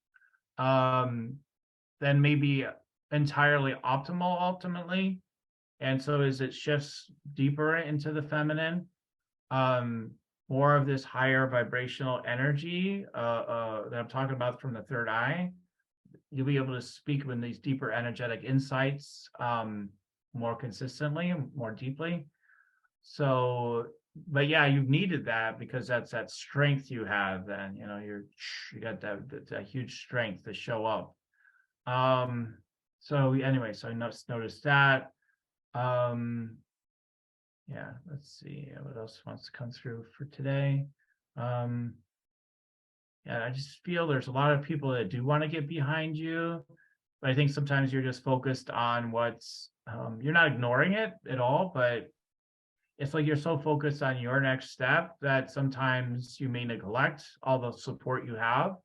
Then maybe entirely optimal ultimately. And so as it shifts deeper into the feminine, more of this higher vibrational energy that I'm talking about from the third eye, you'll be able to speak with these deeper energetic insights more consistently, more deeply. So, but yeah, you've needed that because that's that strength you have. Then you got that huge strength to show up. So anyway, so I noticed that. Yeah, let's see what else wants to come through for today. Yeah, I just feel there's a lot of people that do want to get behind you, but I think sometimes you're just focused on what's, you're not ignoring it at all, but it's like you're so focused on your next step that sometimes you may neglect all the support you have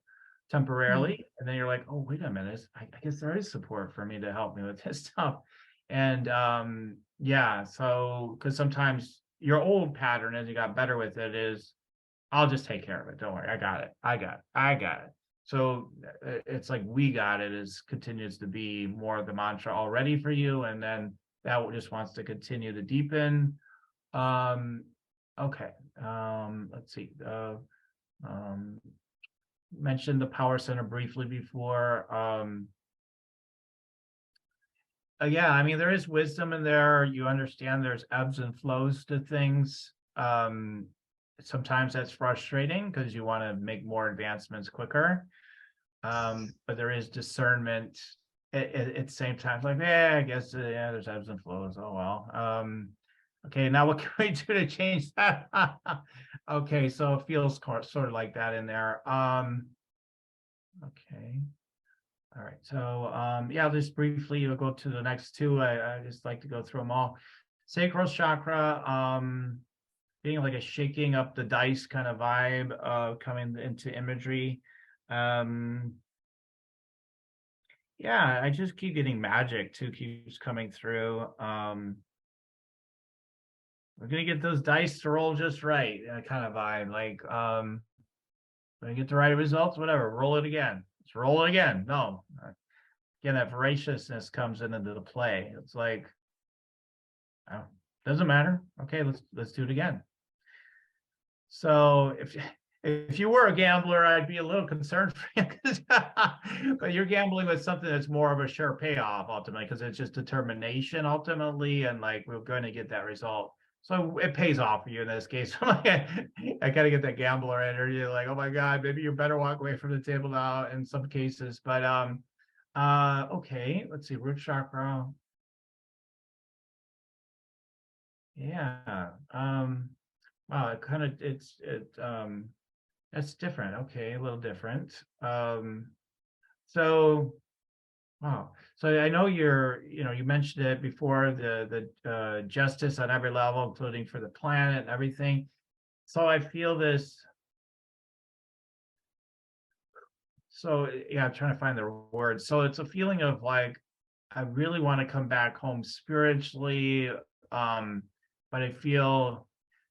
temporarily. And then you're like, oh, wait a minute, I guess there is support for me to help me with this stuff. And yeah, so because sometimes your old pattern, as you got better with it, is I'll just take care of it. Don't worry, I got it. So it's like we got it continues to be more of the mantra already for you, and then that just wants to continue to deepen. Okay. Let's see. Mentioned the power center briefly before. Yeah, I mean, there is wisdom in there. You understand there's ebbs and flows to things. Sometimes that's frustrating because you want to make more advancements quicker. But there is discernment at the same time. Like, I guess, yeah, there's ebbs and flows. Oh, well. Okay, now what can we do to change that? Okay, so it feels sort of like that in there. Okay. All right, so yeah, I'll just briefly go to the next two. I just like to go through them all. Sacral chakra, being like a shaking up the dice kind of vibe, coming into imagery. Yeah, I just keep getting magic too, keeps coming through. We're gonna get those dice to roll just right, kind of vibe. Like, when you get the right results, whatever, roll it again. Let's roll it again. No, again, that voraciousness comes into the play. It's like, oh, doesn't matter. Okay, let's do it again. So if you were a gambler, I'd be a little concerned for you, but you're gambling with something that's more of a sure payoff ultimately, because it's just determination ultimately, and like we're going to get that result. So it pays off for you in this case. I got to get that gambler energy. Like, oh my God, maybe you better walk away from the table now in some cases. But okay, let's see, root chakra. Yeah. Wow, that's different. Okay, a little different. So wow. So I know you mentioned it before, the justice on every level, including for the planet and everything. So I feel this so yeah, I'm trying to find the words. So it's a feeling of like, I really want to come back home spiritually, but I feel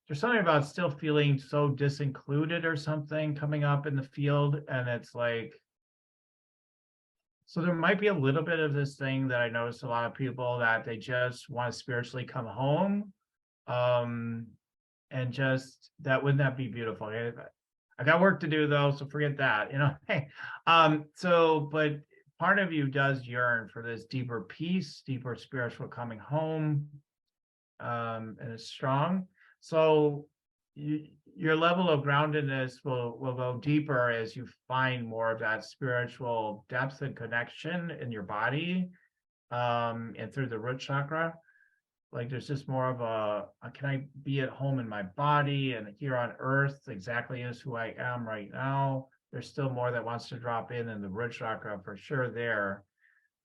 there's something about still feeling so disincluded or something coming up in the field. And it's like, so there might be a little bit of this thing that I notice a lot of people that they just want to spiritually come home. Um, and just that, wouldn't that be beautiful? I got work to do though, so forget that, you know. Hey, so but part of you does yearn for this deeper peace, deeper spiritual coming home, and it's strong. So your level of groundedness will go deeper as you find more of that spiritual depth and connection in your body, and through the root chakra. Like there's just more of can I be at home in my body and here on earth exactly as who I am right now? There's still more that wants to drop in the root chakra for sure there.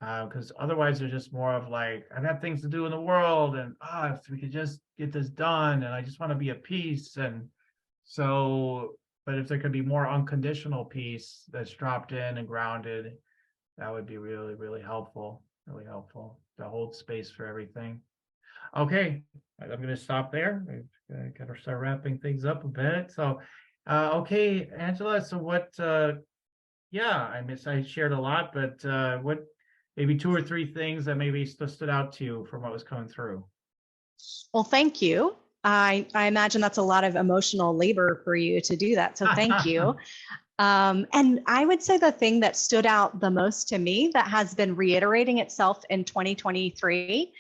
Because otherwise there's just more of like, I've got things to do in the world and if we could just get this done and I just want to be at peace. And so, but if there could be more unconditional peace that's dropped in and grounded, that would be really, really helpful to hold space for everything. Okay, I'm going to stop there. I got to start wrapping things up a bit. So, okay, Angela. So, what? Yeah, I shared a lot, but what? Maybe two or three things that maybe stood out to you from what was coming through. Well, thank you. I imagine that's a lot of emotional labor for you to do that. So thank you. And I would say the thing that stood out the most to me that has been reiterating itself in 2023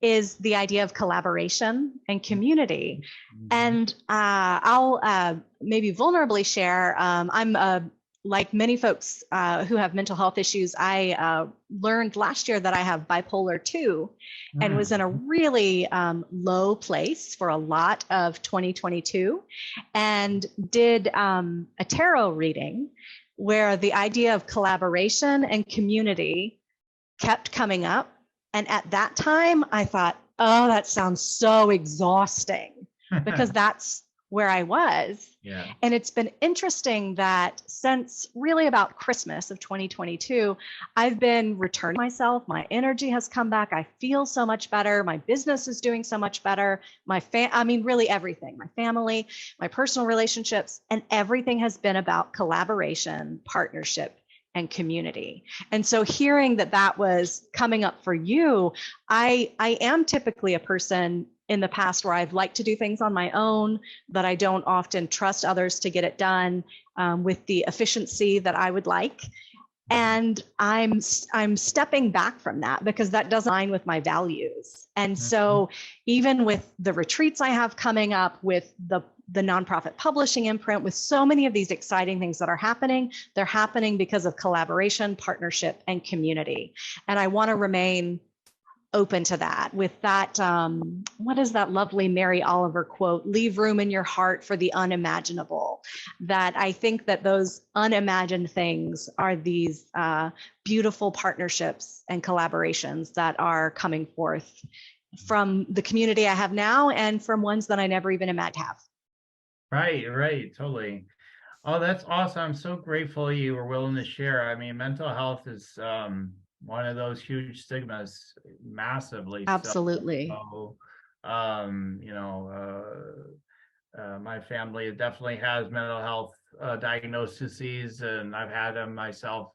is the idea of collaboration and community. And I'll maybe vulnerably share, I'm like many folks who have mental health issues, I learned last year that I have bipolar 2 and was in a really low place for a lot of 2022 and did a tarot reading where the idea of collaboration and community kept coming up. And at that time, I thought, oh, that sounds so exhausting because that's where I was. Yeah. And it's been interesting that since really about Christmas of 2022, I've been returning myself. My energy has come back. I feel so much better. My business is doing so much better. Really everything, my family, my personal relationships, and everything has been about collaboration, partnership, and community. And so hearing that was coming up for you, I am typically a person in the past where I've liked to do things on my own, that I don't often trust others to get it done with the efficiency that I would like. And I'm stepping back from that because that doesn't align with my values. And so even with the retreats I have coming up, with the nonprofit publishing imprint, with so many of these exciting things that are happening, they're happening because of collaboration, partnership, and community. And I want to remain open to that with that. What is that lovely Mary Oliver quote? Leave room in your heart for the unimaginable. That I think that those unimagined things are these beautiful partnerships and collaborations that are coming forth from the community I have now and from ones that I never even imagined to have. Right, totally. Oh, that's awesome. I'm so grateful you were willing to share. I mean, mental health is one of those huge stigmas, massively. Absolutely. So, my family definitely has mental health diagnoses, and I've had them myself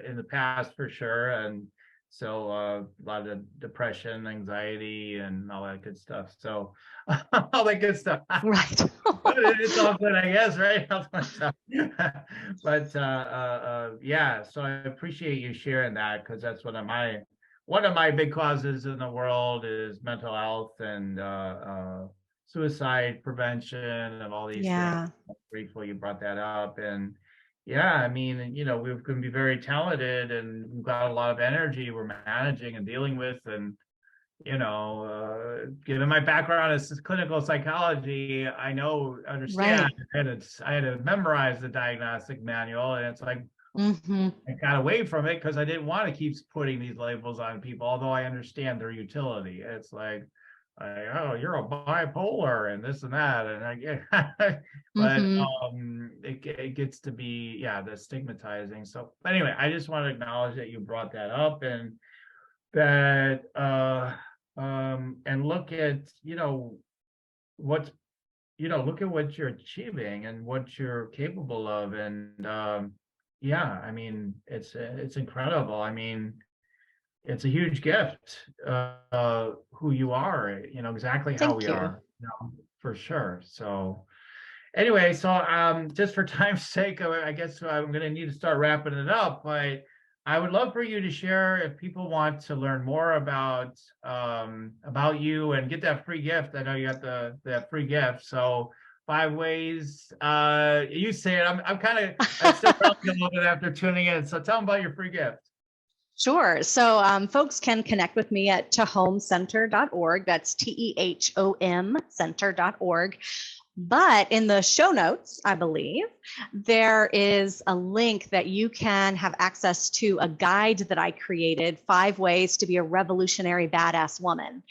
in the past for sure. And so a lot of depression, anxiety, and all that good stuff. So all that good stuff. Right. It's all good, I guess, right? But yeah, so I appreciate you sharing that, because that's one of my big causes in the world is mental health and suicide prevention and all these things. I'm grateful you brought that up. And yeah, I mean, we're going to be very talented and we've got a lot of energy we're managing and dealing with. And given my background as clinical psychology, I understand. Right. I had to memorize the diagnostic manual, and it's like I got away from it because I didn't want to keep putting these labels on people, although I understand their utility. It's like, oh, you're a bipolar and this and that, and I get, but Mhm. it gets to be, yeah, the stigmatizing. So anyway, I just want to acknowledge that you brought that up, and that and look at, what's, look at what you're achieving and what you're capable of, and yeah, I mean, it's incredible. I mean, it's a huge gift, who you are, exactly how Thank we you. are, for sure. So anyway, so just for time's sake, I guess I'm going to need to start wrapping it up, but I would love for you to share, if people want to learn more about you and get that free gift. I know you got that free gift. So 5 ways, you say it. I'm still probably a little bit after tuning in. So tell them about your free gift. Sure. So folks can connect with me at tehomcenter.org. That's TEHOM center.org. But in the show notes, I believe, there is a link that you can have access to a guide that I created, 5 ways to be a revolutionary badass woman.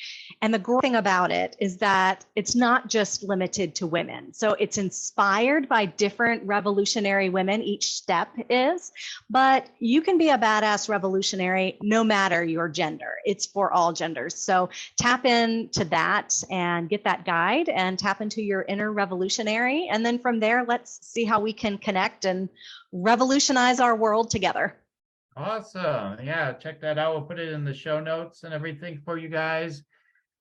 And the great thing about it is that it's not just limited to women. So it's inspired by different revolutionary women, each step is, but you can be a badass revolutionary no matter your gender. It's for all genders. So tap into that and get that guide and tap into your inner revolutionary. And then from there, let's see how we can connect and revolutionize our world together. Awesome. Yeah, check that out. We'll put it in the show notes and everything for you guys.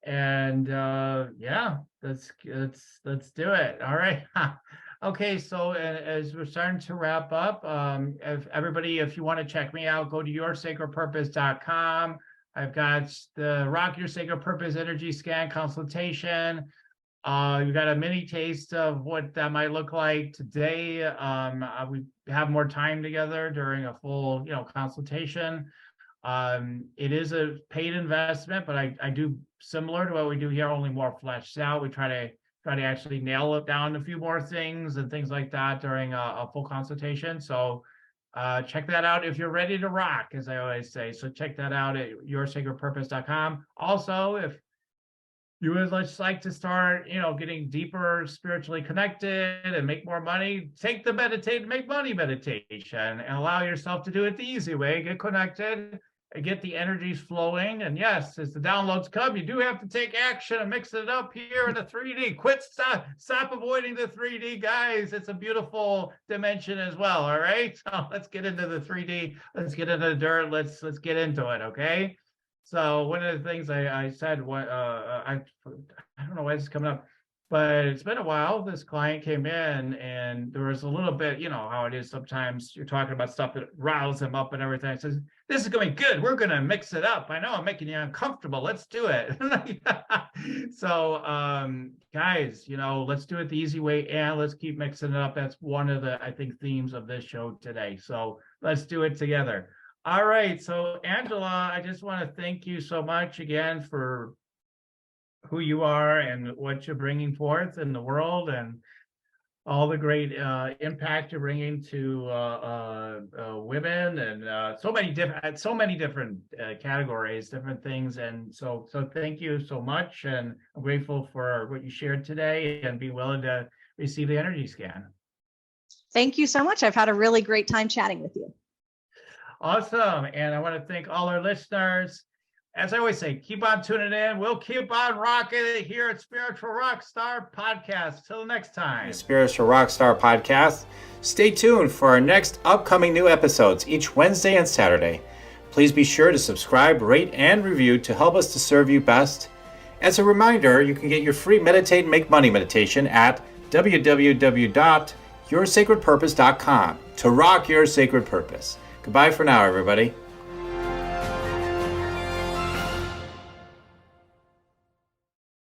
And yeah, let's do it. All right. Okay, so as we're starting to wrap up, if you want to check me out, go to yoursacredpurpose.com. I've got the Rock Your Sacred Purpose Energy Scan Consultation. You got a mini taste of what that might look like today. We have more time together during a full, consultation. It is a paid investment, but I do similar to what we do here, only more fleshed out. We try to actually nail it down a few more things and things like that during a full consultation. So check that out if you're ready to rock, as I always say. So check that out at yoursacredpurpose.com. Also, if you would just like to start, getting deeper spiritually connected and make more money, take the Meditate and Make Money meditation and allow yourself to do it the easy way. Get connected and get the energies flowing. And yes, as the downloads come, you do have to take action and mix it up here in the 3D. Stop avoiding the 3D, guys. It's a beautiful dimension as well. All right. So let's get into the 3D. Let's get into the dirt. Let's get into it. Okay. So one of the things I said, I don't know why this is coming up, but it's been a while. This client came in and there was a little bit, how it is sometimes you're talking about stuff that riles him up and everything. It says, this is going to be good. We're going to mix it up. I know I'm making you uncomfortable. Let's do it. So, guys, let's do it the easy way and let's keep mixing it up. That's one of the, I think, themes of this show today. So let's do it together. All right. So, Angela, I just want to thank you so much again for who you are and what you're bringing forth in the world and all the great impact you're bringing to women and so many different categories, different things. And so thank you so much. And I'm grateful for what you shared today and be willing to receive the energy scan. Thank you so much. I've had a really great time chatting with you. Awesome. And I want to thank all our listeners. As I always say, keep on tuning in. We'll keep on rocking it here at Spiritual Rockstar Podcast. Till next time. Spiritual Rockstar Podcast. Stay tuned for our next upcoming new episodes each Wednesday and Saturday. Please be sure to subscribe, rate, and review to help us to serve you best. As a reminder, you can get your free Meditate and Make Money meditation at www.yoursacredpurpose.com to rock your sacred purpose. Goodbye for now, everybody.